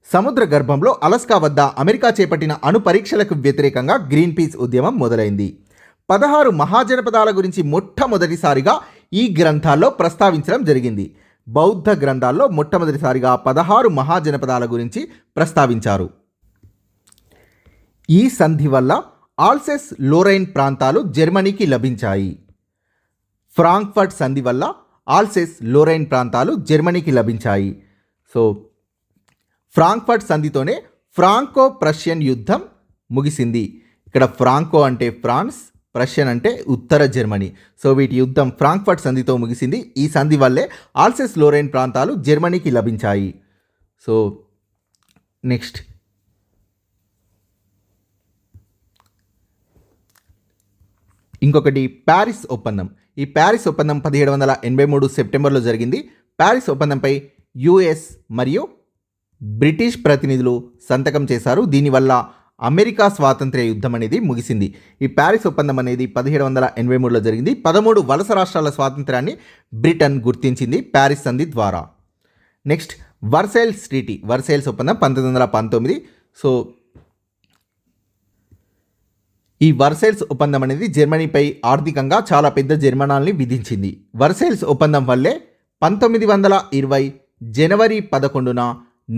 S1: సముద్ర గర్భంలో అలస్కా వద్ద అమెరికా చేపట్టిన అణు పరీక్షలకు వ్యతిరేకంగా గ్రీన్ పీస్ ఉద్యమం మొదలైంది. 16 మహాజనపదాల గురించి మొట్టమొదటిసారిగా ఈ గ్రంథాల్లో ప్రస్తావించడం జరిగింది. బౌద్ధ గ్రంథాల్లో మొట్టమొదటిసారిగా 16 మహాజనపదాల గురించి ప్రస్తావించారు. ఈ సంధి వల్ల ఆల్సెస్ లోరైన్ ప్రాంతాలు జర్మనీకి లభించాయి. ఫ్రాంక్ఫర్ట్ సంధి వల్ల ఆల్సెస్ లోరైన్ ప్రాంతాలు జర్మనీకి లభించాయి. సో ఫ్రాంక్ఫర్ట్ సంధితోనే ఫ్రాంకో ప్రష్యన్ యుద్ధం ముగిసింది. ఇక్కడ ఫ్రాంకో అంటే ఫ్రాన్స్, ప్రష్యన్ అంటే ఉత్తర జర్మనీ. సో వీటి యుద్ధం ఫ్రాంక్ఫర్ట్ సంధితో ముగిసింది. ఈ సంధి వల్లే ఆల్సెస్ లోరైన్ ప్రాంతాలు జర్మనీకి లభించాయి. సో నెక్స్ట్, ఇంకొకటి ప్యారిస్ ఒప్పందం. ఈ ప్యారిస్ ఒప్పందం 1783 సెప్టెంబర్లో జరిగింది. ప్యారిస్ ఒప్పందంపై యుఎస్ మరియు బ్రిటిష్ ప్రతినిధులు సంతకం చేశారు. దీనివల్ల అమెరికా స్వాతంత్ర్య యుద్ధం అనేది ముగిసింది. ఈ ప్యారిస్ ఒప్పందం అనేది 1783లో జరిగింది. 13 వలస రాష్ట్రాల స్వాతంత్ర్యాన్ని బ్రిటన్ గుర్తించింది ప్యారిస్ సంధి ద్వారా. నెక్స్ట్, వర్సైల్స్ ట్రీటీ, వర్సైల్స్ ఒప్పందం 1919. సో ఈ వర్సైల్స్ ఒప్పందం అనేది జర్మనీపై ఆర్థికంగా చాలా పెద్ద జరిమానాల్ని విధించింది. వర్సైల్స్ ఒప్పందం వల్లే 1920 జనవరి 11న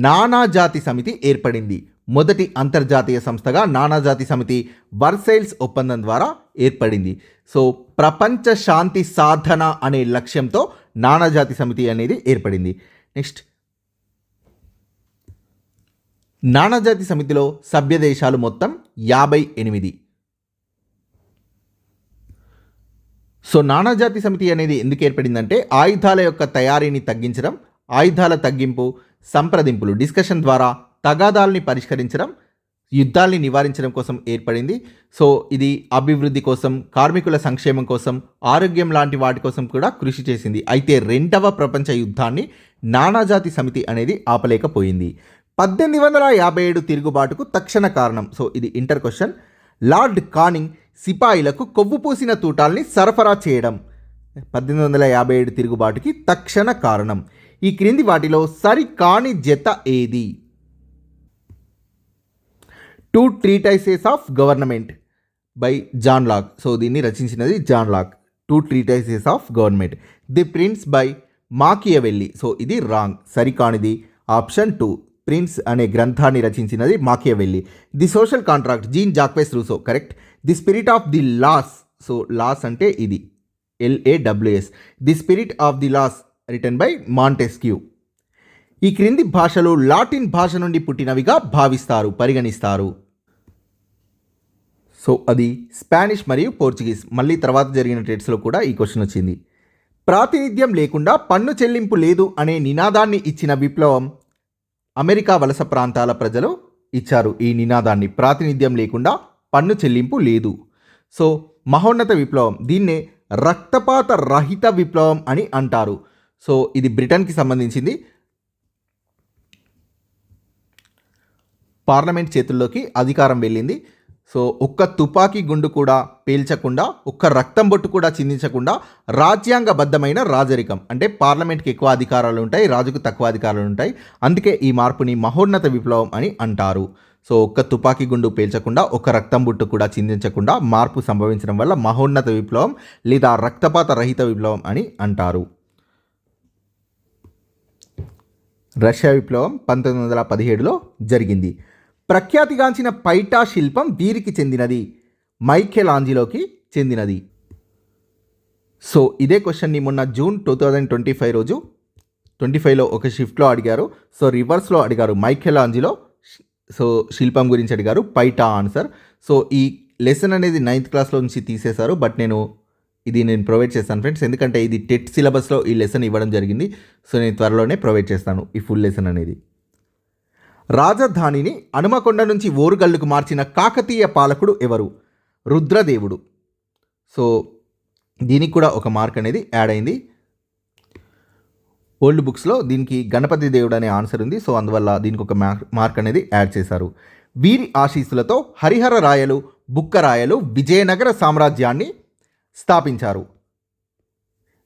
S1: నానాజాతి సమితి ఏర్పడింది. మొదటి అంతర్జాతీయ సంస్థగా నానాజాతి సమితి వర్సైల్స్ ఒప్పందం ద్వారా ఏర్పడింది. సో ప్రపంచ శాంతి సాధన అనే లక్ష్యంతో నానాజాతి సమితి అనేది ఏర్పడింది. నెక్స్ట్, నానాజాతి సమితిలో సభ్య దేశాలు మొత్తం 58. సో నానాజాతి సమితి అనేది ఎందుకు ఏర్పడిందంటే ఆయుధాల యొక్క తయారీని తగ్గించడం, ఆయుధాల తగ్గింపు, సంప్రదింపులు డిస్కషన్ ద్వారా తగాదాలని పరిష్కరించడం, యుద్ధాల్ని నివారించడం కోసం ఏర్పడింది. సో ఇది అభివృద్ధి కోసం, కార్మికుల సంక్షేమం కోసం, ఆరోగ్యం లాంటి వాటి కోసం కూడా కృషి చేసింది. అయితే రెండవ ప్రపంచ యుద్ధాన్ని నానాజాతి సమితి అనేది ఆపలేకపోయింది. 1857 తిరుగుబాటుకు తక్షణ కారణం. సో ఇది ఇంటర్ క్వశ్చన్. లార్డ్ కానింగ్ సిపాయిలకు కొవ్వు పూసిన తూటాల్ని సరఫరా చేయడం 1857 తిరుగుబాటుకి తక్షణ కారణం. ఈ క్రింది వాటిలో సరికాని జత ఏది? 2 treatises of government by John Locke. So దీన్ని రచించినది John Locke. 2 treatises of government. The prince by Machiavelli. So ఇది రాంగ్, సరికానిది ఆప్షన్ 2. ప్రిన్స్ అనే గ్రంథాన్ని రచించినది Machiavelli. The social contract Jean Jacques Rousseau, correct. The spirit of the laws. So laws అంటే ఇది LAWS. The spirit of the laws written by Montesquieu. ఈ క్రింది భాషలు లాటిన్ భాష నుండి పుట్టినవిగా భావిస్తారు, పరిగణిస్తారు. సో అది స్పానిష్ మరియు పోర్చుగీస్. మళ్ళీ తర్వాత జరిగిన టెట్స్లో కూడా ఈ క్వశ్చన్ వచ్చింది. ప్రాతినిధ్యం లేకుండా పన్ను చెల్లింపు లేదు అనే నినాదాన్ని ఇచ్చిన విప్లవం అమెరికా వలస ప్రాంతాల ప్రజలు ఇచ్చారు. ఈ నినాదాన్ని ప్రాతినిధ్యం లేకుండా పన్ను చెల్లింపు లేదు. సో మహోన్నత విప్లవం, దీన్నే రక్తపాత రహిత విప్లవం అని అంటారు. సో ఇది బ్రిటన్కి సంబంధించింది. పార్లమెంట్ చేతుల్లోకి అధికారం వెళ్ళింది. సో ఒక్క తుపాకీ గుండు కూడా పేల్చకుండా, ఒక్క రక్తం బొట్టు కూడా చిందించకుండా రాజ్యాంగబద్ధమైన రాజరికం. అంటే పార్లమెంట్కి ఎక్కువ అధికారాలు ఉంటాయి, రాజుకు తక్కువ అధికారాలు ఉంటాయి. అందుకే ఈ మార్పుని మహోన్నత విప్లవం అని అంటారు. సో ఒక్క తుపాకీ గుండు పేల్చకుండా, ఒక్క రక్తం బొట్టు కూడా చిందించకుండా మార్పు సంభవించడం వల్ల మహోన్నత విప్లవం లేదా రక్తపాత రహిత విప్లవం అని అంటారు. రష్యా విప్లవం 1917లో జరిగింది. ప్రఖ్యాతిగాంచిన పైటా శిల్పం వీరికి చెందినది, మైఖేల్ ఆంజిలోకి చెందినది. సో ఇదే క్వశ్చన్ని మొన్న జూన్ 2025 రోజు 25లో ఒక షిఫ్ట్లో అడిగారు. సో రివర్స్లో అడిగారు, మైఖేల్ ఆంజిలో సో శిల్పం గురించి అడిగారు, పైటా ఆన్సర్. సో ఈ లెసన్ అనేది 9th క్లాస్లో నుంచి తీసేశారు, బట్ నేను ప్రొవైడ్ చేస్తాను ఫ్రెండ్స్, ఎందుకంటే ఇది టెట్ సిలబస్లో ఈ లెసన్ ఇవ్వడం జరిగింది. సో నేను త్వరలోనే ప్రొవైడ్ చేస్తాను ఈ ఫుల్ లెసన్ అనేది. రాజధానిని హనుమకొండ నుంచి ఓరుగల్లుకు మార్చిన కాకతీయ పాలకుడు ఎవరు? రుద్రదేవుడు. సో దీనికి కూడా ఒక మార్క్ అనేది యాడ్ అయింది. ఓల్డ్ బుక్స్లో దీనికి గణపతి దేవుడు అనే ఆన్సర్ ఉంది. సో అందువల్ల దీనికి ఒక మార్క్ అనేది యాడ్ చేశారు. వీరి ఆశీస్సులతో హరిహర రాయలు, బుక్కరాయలు విజయనగర సామ్రాజ్యాన్ని స్థాపించారు.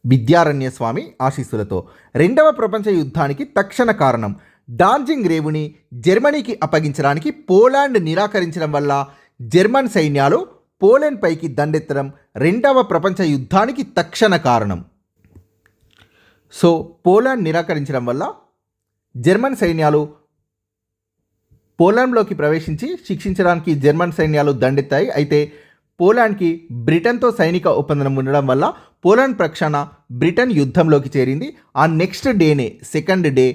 S1: విద్యారణ్య స్వామి ఆశీస్సులతో. రెండవ ప్రపంచ యుద్ధానికి తక్షణ కారణం డాన్జింగ్ రేవుని జర్మనీకి అప్పగించడానికి పోలాండ్ నిరాకరించడం వల్ల జర్మన్ సైన్యాలు పోలాండ్ పైకి దండెత్తడం రెండవ ప్రపంచ యుద్ధానికి తక్షణ కారణం. సో పోలాండ్ నిరాకరించడం వల్ల జర్మన్ సైన్యాలు పోలాండ్లోకి ప్రవేశించి శిక్షించడానికి జర్మన్ సైన్యాలు దండెత్తాయి. అయితే పోలాండ్కి బ్రిటన్తో సైనిక ఒప్పందం ఉండడం వల్ల పోలాండ్ పక్షాన బ్రిటన్ యుద్ధంలోకి చేరింది. ఆ నెక్స్ట్ డేనే, సెకండ్ డే,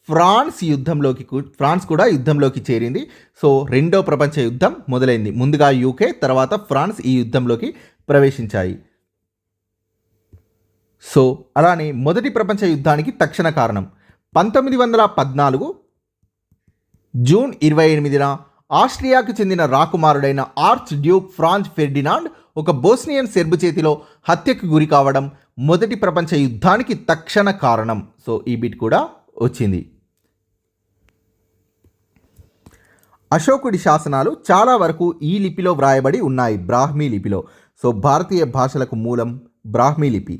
S1: ఫ్రాన్స్ కూడా యుద్ధంలోకి చేరింది. సో రెండో ప్రపంచ యుద్ధం మొదలైంది. ముందుగా యూకే, తర్వాత ఫ్రాన్స్ ఈ యుద్ధంలోకి ప్రవేశించాయి. సో అలానే మొదటి ప్రపంచ యుద్ధానికి తక్షణ కారణం 1914 జూన్ 28న ఆస్ట్రియాకు చెందిన రాకుమారుడైన ఆర్చ్ డ్యూక్ ఫ్రాంజ్ ఫెర్డినాండ్ ఒక బోస్నియన్ సెర్బు చేతిలో హత్యకు గురి కావడం మొదటి ప్రపంచ యుద్ధానికి తక్షణ కారణం. సో ఈ బిట్ కూడా వచ్చింది. అశోకుడి శాసనాలు చాలా వరకు ఈ లిపిలో వ్రాయబడి ఉన్నాయి, బ్రాహ్మీ లిపిలో. సో భారతీయ భాషలకు మూలం బ్రాహ్మీ లిపి.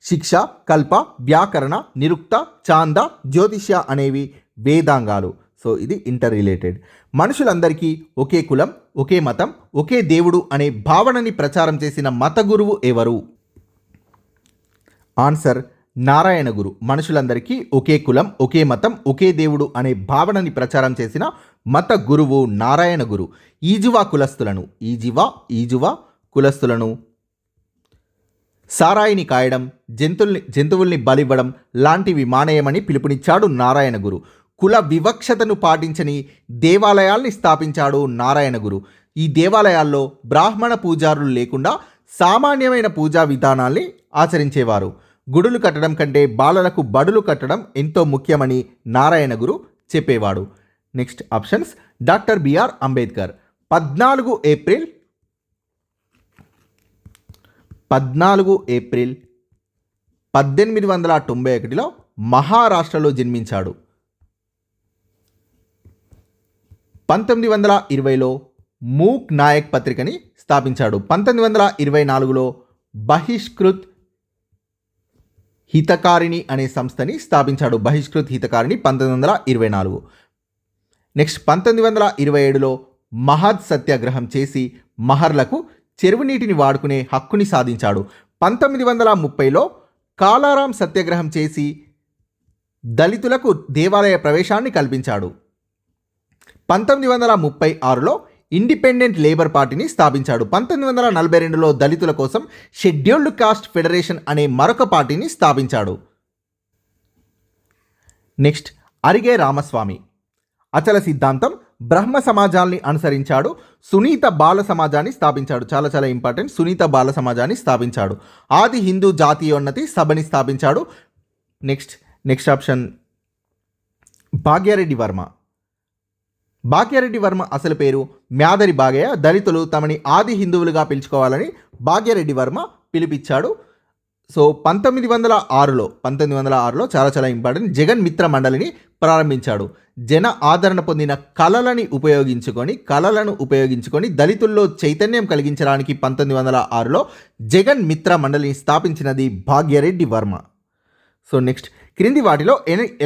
S1: శిక్ష, కల్ప, వ్యాకరణ, నిరుక్త, చాంద, జ్యోతిష్య అనేవి వేదాంగాలు. సో ఇది ఇంటర్ రిలేటెడ్. మనుషులందరికీ ఒకే కులం, ఒకే మతం, ఒకే దేవుడు అనే భావనని ప్రచారం చేసిన మత గురువు ఎవరు? ఆన్సర్ నారాయణ గురు. మనుషులందరికీ ఒకే కులం, ఒకే మతం, ఒకే దేవుడు అనే భావనని ప్రచారం చేసిన మత గురువు నారాయణ గురు. ఈజువా కులస్తులను సారాయిని కాయడం, జంతువుల్ని బలివ్వడం లాంటివి మానేయమని పిలుపునిచ్చాడు నారాయణ గురు. కుల వివక్షతను పాటించని దేవాలయాల్ని స్థాపించాడు నారాయణ గురు. ఈ దేవాలయాల్లో బ్రాహ్మణ పూజారులు లేకుండా సామాన్యమైన పూజా విధానాల్ని ఆచరించేవారు. గుడులు కట్టడం కంటే బాలలకు బడులు కట్టడం ఎంతో ముఖ్యమని నారాయణ గురు చెప్పేవాడు. Next options. Doctor BR Ambedkar 14 April 1891లో మహారాష్ట్రలో జన్మించాడు. 1920లో మూక్ నాయక్ పత్రికని స్థాపించాడు. 1924లో బహిష్కృత్ హితకారిణి అనే సంస్థని స్థాపించాడు. బహిష్కృత్ హితకారిణి 1924. నెక్స్ట్ 1927లో మహద్ సత్యాగ్రహం చేసి మహర్లకు చెరువు నీటిని వాడుకునే హక్కుని సాధించాడు. 1930లో కాలారాం సత్యాగ్రహం చేసి దళితులకు దేవాలయ ప్రవేశాన్ని కల్పించాడు. 1936లో ఇండిపెండెంట్ లేబర్ పార్టీని స్థాపించాడు. 1942లో దళితుల కోసం షెడ్యూల్డ్ కాస్ట్ ఫెడరేషన్ అనే మరొక పార్టీని స్థాపించాడు. నెక్స్ట్ అరిగే రామస్వామి. అచల సిద్ధాంతం, బ్రహ్మ సమాజాల్ని అనుసరించాడు. సునీత బాల సమాజాన్ని స్థాపించాడు. చాలా చాలా ఇంపార్టెంట్. సునీత బాల సమాజాన్ని స్థాపించాడు. ఆది హిందూ జాతీయోన్నతి సభని స్థాపించాడు. Next option Bhagya Reddy Varma. భాగ్యారెడ్డి వర్మ అసలు పేరు మ్యాదరి బాగయ్య. దళితులు తమని ఆది హిందువులుగా పిలుచుకోవాలని భాగ్యారెడ్డి వర్మ పిలిపించాడు. సో 1906లో చాలా చాలా ఇంపార్టెంట్, జగన్ మిత్ర మండలిని ప్రారంభించాడు. జన ఆదరణ పొందిన కళలను ఉపయోగించుకొని దళితుల్లో చైతన్యం కలిగించడానికి 1906లో జగన్ మిత్ర మండలిని స్థాపించినది భాగ్యరెడ్డి వర్మ. సో నెక్స్ట్, క్రింది వాటిలో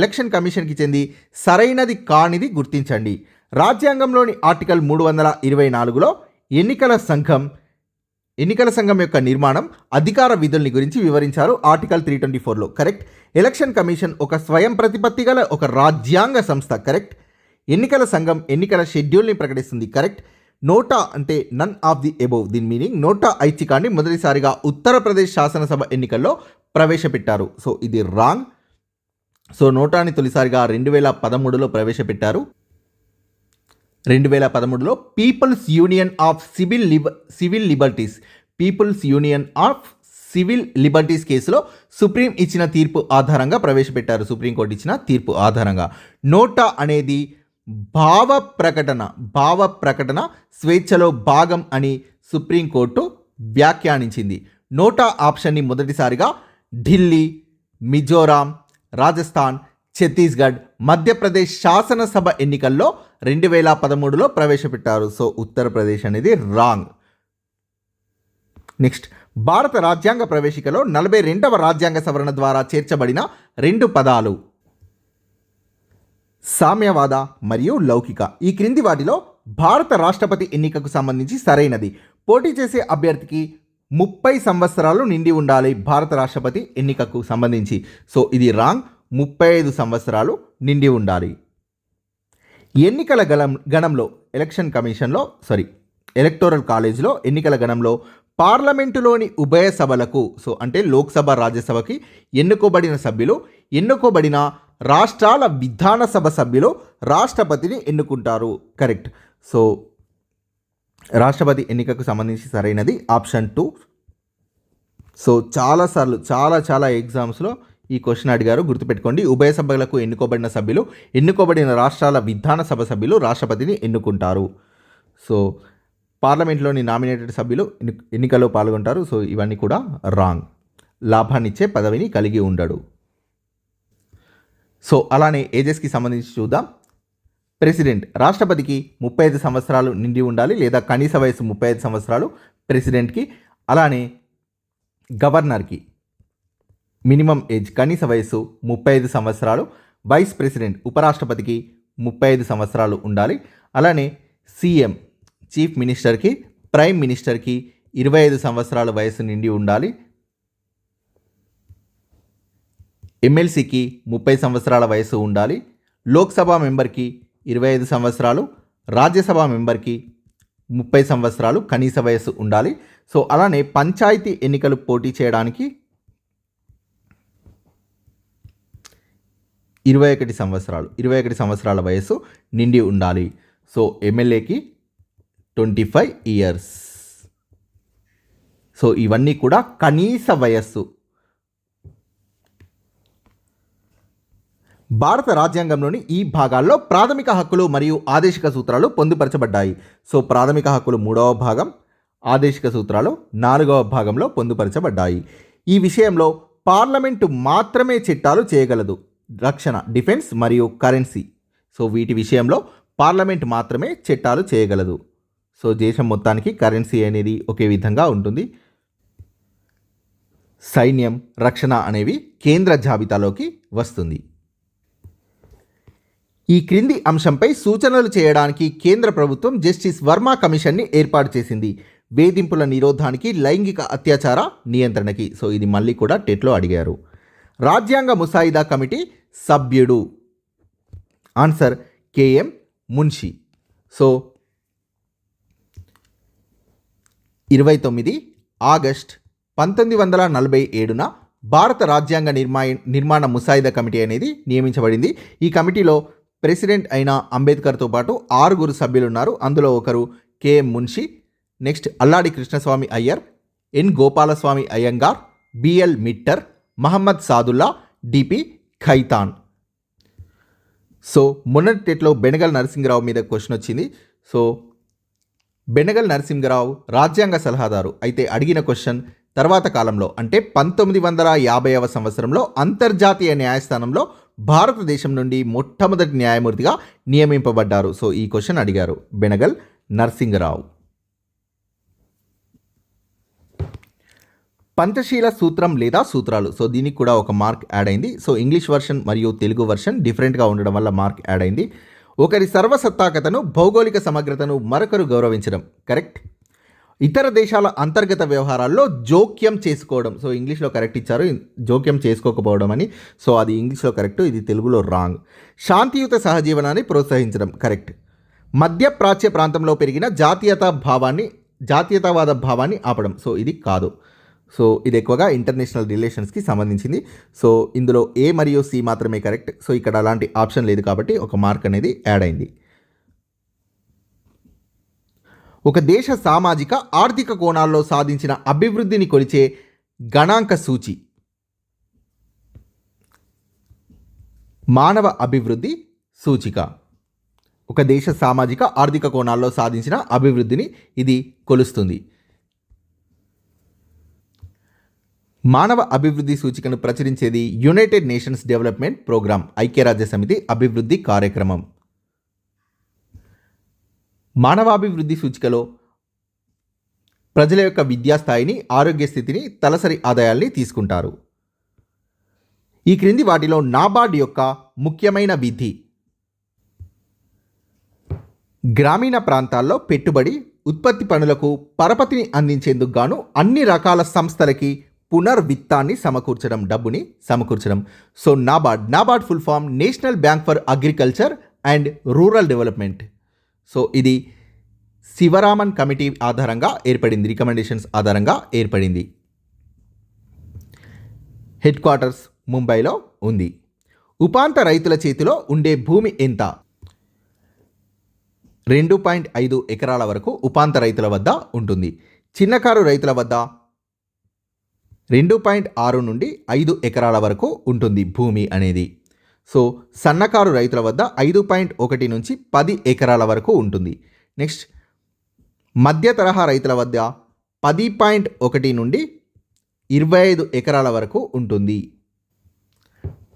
S1: ఎలక్షన్ కమిషన్కి చెంది సరైనది కానిది గుర్తించండి. రాజ్యాంగంలోని ఆర్టికల్ 324లో ఎన్నికల సంఘం యొక్క నిర్మాణం, అధికార విధుల్ని గురించి వివరించారు. ఆర్టికల్ 324లో కరెక్ట్. ఎలక్షన్ కమిషన్ ఒక స్వయం ప్రతిపత్తి గల ఒక రాజ్యాంగ సంస్థ. కరెక్ట్. ఎన్నికల సంఘం ఎన్నికల షెడ్యూల్ని ప్రకటిస్తుంది. కరెక్ట్. నోటా అంటే నన్ ఆఫ్ ది ఎబోవ్, దీని మీనింగ్ నోటా ఐచ్ఛికాన్ని మొదటిసారిగా ఉత్తరప్రదేశ్ శాసనసభ ఎన్నికల్లో ప్రవేశపెట్టారు. సో ఇది రాంగ్. సో నోటాని తొలిసారిగా 2013లో ప్రవేశపెట్టారు. 2013లో people's union of civil liberties కేసులో సుప్రీంకోర్టు ఇచ్చిన తీర్పు ఆధారంగా నోటా అనేది భావ ప్రకటన స్వేచ్ఛలో భాగం అని సుప్రీంకోర్టు వ్యాఖ్యానించింది. నోటా ఆప్షన్ని మొదటిసారిగా ఢిల్లీ, మిజోరాం, రాజస్థాన్, ఛత్తీస్గఢ్, మధ్యప్రదేశ్ శాసనసభ ఎన్నికల్లో 2013లో ప్రవేశపెట్టారు. సో ఉత్తరప్రదేశ్ అనేది రాంగ్. నెక్స్ట్, భారత రాజ్యాంగ ప్రవేశికలో 42వ రాజ్యాంగ సవరణ ద్వారా చేర్చబడిన 2 పదాలు సామ్యవాద మరియు లౌకిక. ఈ క్రింది వాటిలో భారత రాష్ట్రపతి ఎన్నికకు సంబంధించి సరైనది. పోటీ చేసే అభ్యర్థికి 30 సంవత్సరాలు నిండి ఉండాలి భారత రాష్ట్రపతి ఎన్నికకు సంబంధించి. సో ఇది రాంగ్. 35 సంవత్సరాలు నిండి ఉండాలి. ఎన్నికల గణంలో ఎలక్టోరల్ కాలేజ్లో ఎన్నికల గణంలో పార్లమెంటులోని ఉభయ సభలకు, సో అంటే లోక్సభ, రాజ్యసభకి ఎన్నుకోబడిన రాష్ట్రాల విధానసభ సభ్యులు రాష్ట్రపతిని ఎన్నుకుంటారు. కరెక్ట్. సో రాష్ట్రపతి ఎన్నికకు సంబంధించి సరైనది ఆప్షన్ 2. సో చాలాసార్లు చాలా ఎగ్జామ్స్లో ఈ క్వశ్చన్ అడిగారు, గుర్తుపెట్టుకోండి. ఉభయ సభలకు ఎన్నుకోబడిన రాష్ట్రాల విధానసభ సభ్యులు రాష్ట్రపతిని ఎన్నుకుంటారు. సో పార్లమెంట్లోని నామినేటెడ్ సభ్యులు ఎన్నికల్లో పాల్గొంటారు. సో ఇవన్నీ కూడా రాంగ్. లాభాన్నిచ్చే పదవిని కలిగి ఉండడు. సో అలానే ఏజెస్కి సంబంధించి చూద్దాం. ప్రెసిడెంట్, రాష్ట్రపతికి 35 సంవత్సరాలు నిండి ఉండాలి లేదా కనీస వయసు 35 సంవత్సరాలు ప్రెసిడెంట్కి. అలానే గవర్నర్కి మినిమం ఏజ్ కనీస వయసు 35 సంవత్సరాలు. వైస్ ప్రెసిడెంట్ ఉపరాష్ట్రపతికి 35 సంవత్సరాలు ఉండాలి. అలానే సీఎం చీఫ్ మినిస్టర్కి, ప్రైమ్ మినిస్టర్కి 25 సంవత్సరాల వయసు నిండి ఉండాలి. ఎమ్మెల్సీకి 30 సంవత్సరాల వయసు ఉండాలి. లోక్సభ మెంబర్కి 25 సంవత్సరాలు, రాజ్యసభ మెంబర్కి 30 సంవత్సరాలు కనీస వయస్సు ఉండాలి. సో అలానే పంచాయతీ ఎన్నికలు పోటీ చేయడానికి 21 సంవత్సరాల వయస్సు నిండి ఉండాలి. సో ఎమ్మెల్యేకి 25 ఇయర్స్. సో ఇవన్నీ కూడా కనీస వయస్సు. భారత రాజ్యాంగంలోని ఈ భాగాల్లో ప్రాథమిక హక్కులు మరియు ఆదేశిక సూత్రాలు పొందుపరచబడ్డాయి. సో ప్రాథమిక హక్కులు 3వ భాగం, ఆదేశిక సూత్రాలు 4వ భాగంలో పొందుపరచబడ్డాయి. ఈ విషయంలో పార్లమెంటు మాత్రమే చట్టాలు చేయగలదు. రక్షణ, డిఫెన్స్ మరియు కరెన్సీ, సో వీటి విషయంలో పార్లమెంట్ మాత్రమే చట్టాలు చేయగలదు. సో దేశం మొత్తానికి కరెన్సీ అనేది ఒకే విధంగా ఉంటుంది. సైన్యం, రక్షణ అనేవి కేంద్ర జాబితాలోకి వస్తుంది. ఈ క్రింది అంశంపై సూచనలు చేయడానికి కేంద్ర ప్రభుత్వం జస్టిస్ వర్మ కమిషన్ని ఏర్పాటు చేసింది. వేధింపుల నిరోధానికి, లైంగిక అత్యాచార నియంత్రణకి. సో ఇది మళ్ళీ కూడా టెట్లో అడిగారు. రాజ్యాంగ ముసాయిదా కమిటీ సభ్యుడు. Answer KM Munshi. So 29 August 1947న భారత రాజ్యాంగ నిర్మాణ ముసాయిదా కమిటీ అనేది నియమించబడింది. ఈ కమిటీలో ప్రెసిడెంట్ అయిన అంబేద్కర్తో పాటు 6 సభ్యులు ఉన్నారు. అందులో ఒకరు KM Munshi, next Alladi Krishnaswami Ayyar, N Gopalaswami Ayyangar, BL Mitter, Mohammed Saadulla, DP Khaitan. So మొన్నటి టెట్లో బెనగల్ నరసింహరావు మీద క్వశ్చన్ వచ్చింది. సో బెనగల్ నరసింహరావు రాజ్యాంగ సలహాదారు. అయితే అడిగిన క్వశ్చన్ తర్వాత కాలంలో అంటే 1950వ సంవత్సరంలో అంతర్జాతీయ న్యాయస్థానంలో భారతదేశం నుండి మొట్టమొదటి న్యాయమూర్తిగా నియమింపబడ్డారు. సో ఈ క్వశ్చన్ అడిగారు బెనగల్ నరసింహరావు. పంచశీల సూత్రం లేదా సూత్రాలు. సో దీనికి కూడా ఒక మార్క్ యాడ్ అయింది. సో ఇంగ్లీష్ వర్షన్ మరియు తెలుగు వర్షన్ డిఫరెంట్గా ఉండడం వల్ల మార్క్ యాడ్ అయింది. ఒకరి సర్వసత్తాకతను, భౌగోళిక సమగ్రతను మరొకరు గౌరవించడం. కరెక్ట్. ఇతర దేశాల అంతర్గత వ్యవహారాల్లో జోక్యం చేసుకోవడం. సో ఇంగ్లీష్లో కరెక్ట్ ఇచ్చారు, జోక్యం చేసుకోకపోవడం అని. సో అది ఇంగ్లీష్లో కరెక్ట్, ఇది తెలుగులో రాంగ్. శాంతియుత సహజీవనాన్ని ప్రోత్సహించడం. కరెక్ట్. మధ్యప్రాచ్య ప్రాంతంలో పెరిగిన జాతీయతావాద భావాన్ని ఆపడం. సో ఇది కాదు. సో ఇది ఎక్కువగా ఇంటర్నేషనల్ రిలేషన్స్కి సంబంధించింది. సో ఇందులో ఏ మరియు సి మాత్రమే కరెక్ట్. సో ఇక్కడ అలాంటి ఆప్షన్ లేదు కాబట్టి ఒక మార్క్ అనేది యాడ్ అయింది. ఒక దేశ సామాజిక ఆర్థిక కోణాల్లో సాధించిన అభివృద్ధిని కొలిచే గణాంక సూచి మానవ అభివృద్ధి సూచిక. ఒక దేశ సామాజిక ఆర్థిక కోణాల్లో సాధించిన అభివృద్ధిని ఇది కొలుస్తుంది. మానవ అభివృద్ధి సూచికను ప్రచురించేది యునైటెడ్ నేషన్స్ డెవలప్మెంట్ ప్రోగ్రామ్, ఐక్యరాజ్య సమితి అభివృద్ధి కార్యక్రమం. మానవాభివృద్ధి సూచికలో ప్రజల యొక్క విద్యాస్థాయిని, ఆరోగ్య స్థితిని, తలసరి ఆదాయాల్ని తీసుకుంటారు. ఈ క్రింది వాటిలో నాబార్డ్ యొక్క ముఖ్యమైన విధి. గ్రామీణ ప్రాంతాల్లో పెట్టుబడి, ఉత్పత్తి పనులకు పరపతిని అందించేందుకు గాను అన్ని రకాల సంస్థలకి పునర్విత్తాన్ని సమకూర్చడం, డబ్బుని సమకూర్చడం. So NABARD full form National Bank for Agriculture and Rural Development. So ఇది శివరామన్ కమిటీ ఆధారంగా ఏర్పడింది, రికమెండేషన్స్ ఆధారంగా ఏర్పడింది. హెడ్ క్వార్టర్స్ ముంబైలో ఉంది. ఉపాంత రైతుల చేతిలో ఉండే భూమి ఎంత? 2.5 ఎకరాల వరకు ఉపాంత రైతుల వద్ద ఉంటుంది. చిన్నకారు రైతుల వద్ద 2.6 నుండి 5 ఎకరాల వరకు ఉంటుంది భూమి అనేది. సో సన్నకారు రైతుల వద్ద 5.1 నుంచి 10 ఎకరాల వరకు ఉంటుంది. నెక్స్ట్ మధ్య తరహా రైతుల వద్ద 10.1 నుండి 25 ఎకరాల వరకు ఉంటుంది.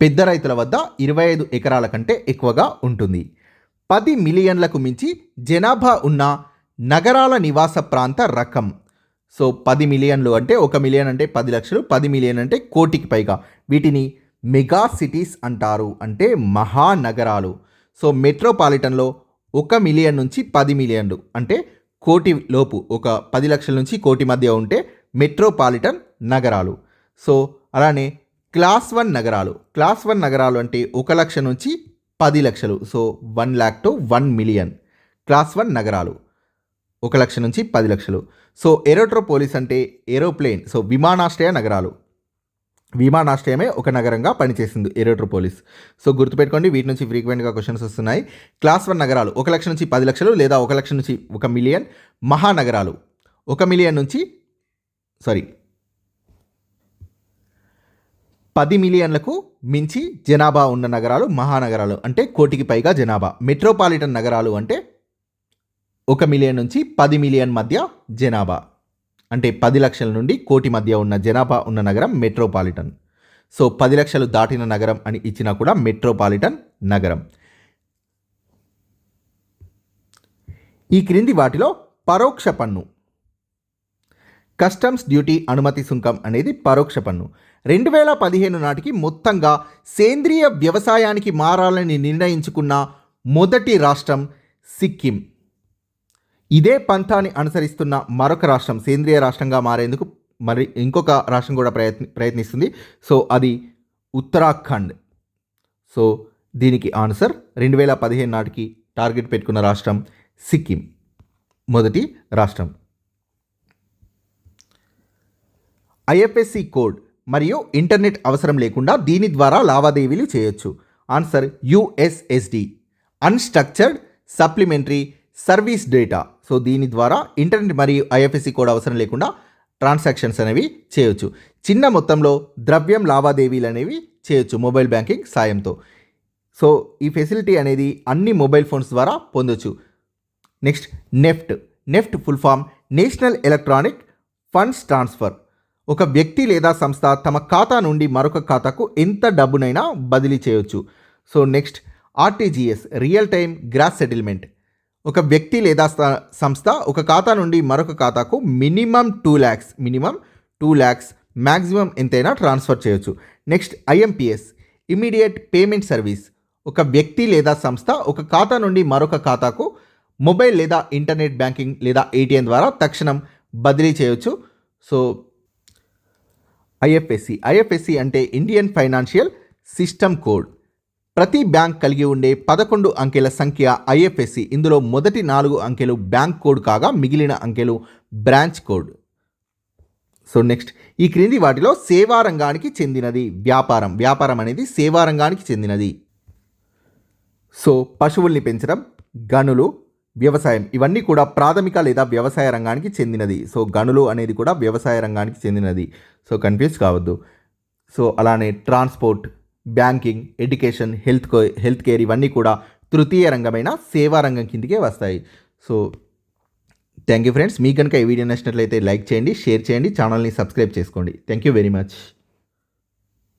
S1: పెద్ద రైతుల వద్ద 25 ఎకరాల కంటే ఎక్కువగా ఉంటుంది. 10 మిలియన్లకు మించి జనాభా ఉన్న నగరాల నివాస ప్రాంత రకం. సో 10 మిలియన్లు అంటే 1 మిలియన్ అంటే 10 లక్షలు, 10 మిలియన్ అంటే కోటికి పైగా. వీటిని మెగా సిటీస్ అంటారు, అంటే మహానగరాలు. సో మెట్రోపాలిటన్లో 1 మిలియన్ నుంచి 10 మిలియన్లు అంటే కోటి లోపు, ఒక 10 లక్షల నుంచి కోటి మధ్య ఉంటే మెట్రోపాలిటన్ నగరాలు. సో అలానే క్లాస్ 1 నగరాలు అంటే 1 లక్ష నుంచి 10 లక్షలు. So 1 lakh to 1 million. Class 1 నగరాలు 1 లక్ష నుంచి 10 లక్షలు. సో ఏరోట్రోపోలిస్ అంటే ఏరోప్లేన్, సో విమానాశ్రయ నగరాలు. విమానాశ్రయమే ఒక నగరంగా పనిచేసింది ఏరోట్రోపోలిస్. సో గుర్తుపెట్టుకోండి, వీటి నుంచి ఫ్రీక్వెంట్గా క్వశ్చన్స్ వస్తున్నాయి. క్లాస్ 1 నగరాలు 1 లక్ష నుంచి 10 లక్షలు లేదా 1 లక్ష నుంచి 1 మిలియన్. మహానగరాలు 1 మిలియన్ నుంచి 10 మిలియన్లకు మించి జనాభా ఉన్న నగరాలు మహానగరాలు, అంటే కోటికి పైగా జనాభా. మెట్రోపాలిటన్ నగరాలు అంటే 1 మిలియన్ నుంచి 10 మిలియన్ మధ్య జనాభా, అంటే 10 లక్షల నుండి కోటి మధ్య ఉన్న జనాభా ఉన్న నగరం మెట్రోపాలిటన్. సో 10 లక్షలు దాటిన నగరం అని ఇచ్చినా కూడా మెట్రోపాలిటన్ నగరం. ఈ క్రింది వాటిలో పరోక్ష పన్ను, కస్టమ్స్ డ్యూటీ అనుమతి సుంకం అనేది పరోక్ష పన్ను. 2015 నాటికి మొత్తంగా సేంద్రియ వ్యవసాయానికి మారాలని నిర్ణయించుకున్న మొదటి రాష్ట్రం సిక్కిం. ఇదే పంథాని అనుసరిస్తున్న మరొక రాష్ట్రం సేంద్రియ రాష్ట్రంగా మారేందుకు మరి ఇంకొక రాష్ట్రం కూడా ప్రయత్నిస్తుంది. సో అది ఉత్తరాఖండ్. సో దీనికి ఆన్సర్ 2015 నాటికి టార్గెట్ పెట్టుకున్న రాష్ట్రం సిక్కిం, మొదటి రాష్ట్రం. ఐఎఫ్ఎస్సి కోడ్ మరియు ఇంటర్నెట్ అవసరం లేకుండా దీని ద్వారా లావాదేవీలు చేయొచ్చు. Answer USSD, unstructured supplementary service data. So దీని ద్వారా ఇంటర్నెట్ మరియు ఐఎఫ్ఎస్సి కోడ్ అవసరం లేకుండా ట్రాన్సాక్షన్స్ అనేవి చేయొచ్చు. చిన్న మొత్తంలో ద్రవ్యం లావాదేవీలు అనేవి చేయొచ్చు మొబైల్ బ్యాంకింగ్ సాయంతో. సో ఈ ఫెసిలిటీ అనేది అన్ని మొబైల్ ఫోన్స్ ద్వారా పొందొచ్చు. Next NEFT full form National Electronic Funds Transfer. ఒక వ్యక్తి లేదా సంస్థ తమ ఖాతా నుండి మరొక ఖాతాకు ఎంత డబ్బునైనా బదిలీ చేయొచ్చు. So next RTGS, real time gross settlement. ఒక వ్యక్తి లేదా సంస్థ ఒక ఖాతా నుండి మరొక ఖాతాకు మినిమం 2 lakhs మ్యాక్సిమం ఎంతైనా ట్రాన్స్ఫర్ చేయొచ్చు. Next IMPS, immediate payment service. ఒక వ్యక్తి లేదా సంస్థ ఒక ఖాతా నుండి మరొక ఖాతాకు మొబైల్ లేదా ఇంటర్నెట్ బ్యాంకింగ్ లేదా ఏటీఎం ద్వారా తక్షణం బదిలీ చేయొచ్చు. సో ఐఎఫ్ఎస్సి అంటే ఇండియన్ ఫైనాన్షియల్ సిస్టమ్ కోడ్. ప్రతి బ్యాంక్ కలిగి ఉండే 11 అంకెల సంఖ్య ఐఎఫ్ఎస్సి. ఇందులో మొదటి 4 అంకెలు బ్యాంక్ కోడ్ కాగా మిగిలిన అంకెలు బ్రాంచ్ కోడ్. సో నెక్స్ట్ ఈ క్రింది వాటిలో సేవా రంగానికి చెందినది వ్యాపారం అనేది సేవా రంగానికి చెందినది. సో పశువుల్ని పెంచడం, గనులు, వ్యవసాయం ఇవన్నీ కూడా ప్రాథమిక లేదా వ్యవసాయ రంగానికి చెందినది. సో గనులు అనేది కూడా వ్యవసాయ రంగానికి చెందినది. సో కన్ఫ్యూజ్ కావద్దు. సో అలానే transport, banking, education, health care ఇవన్నీ కూడా తృతీయ రంగమైన సేవా రంగం కిందకే వస్తాయి. So thank you friends. మీకు కనుక ఈ వీడియో నచ్చినట్లయితే లైక్ చేయండి, షేర్ చేయండి, ఛానల్ని సబ్స్క్రైబ్ చేసుకోండి. Thank you very much.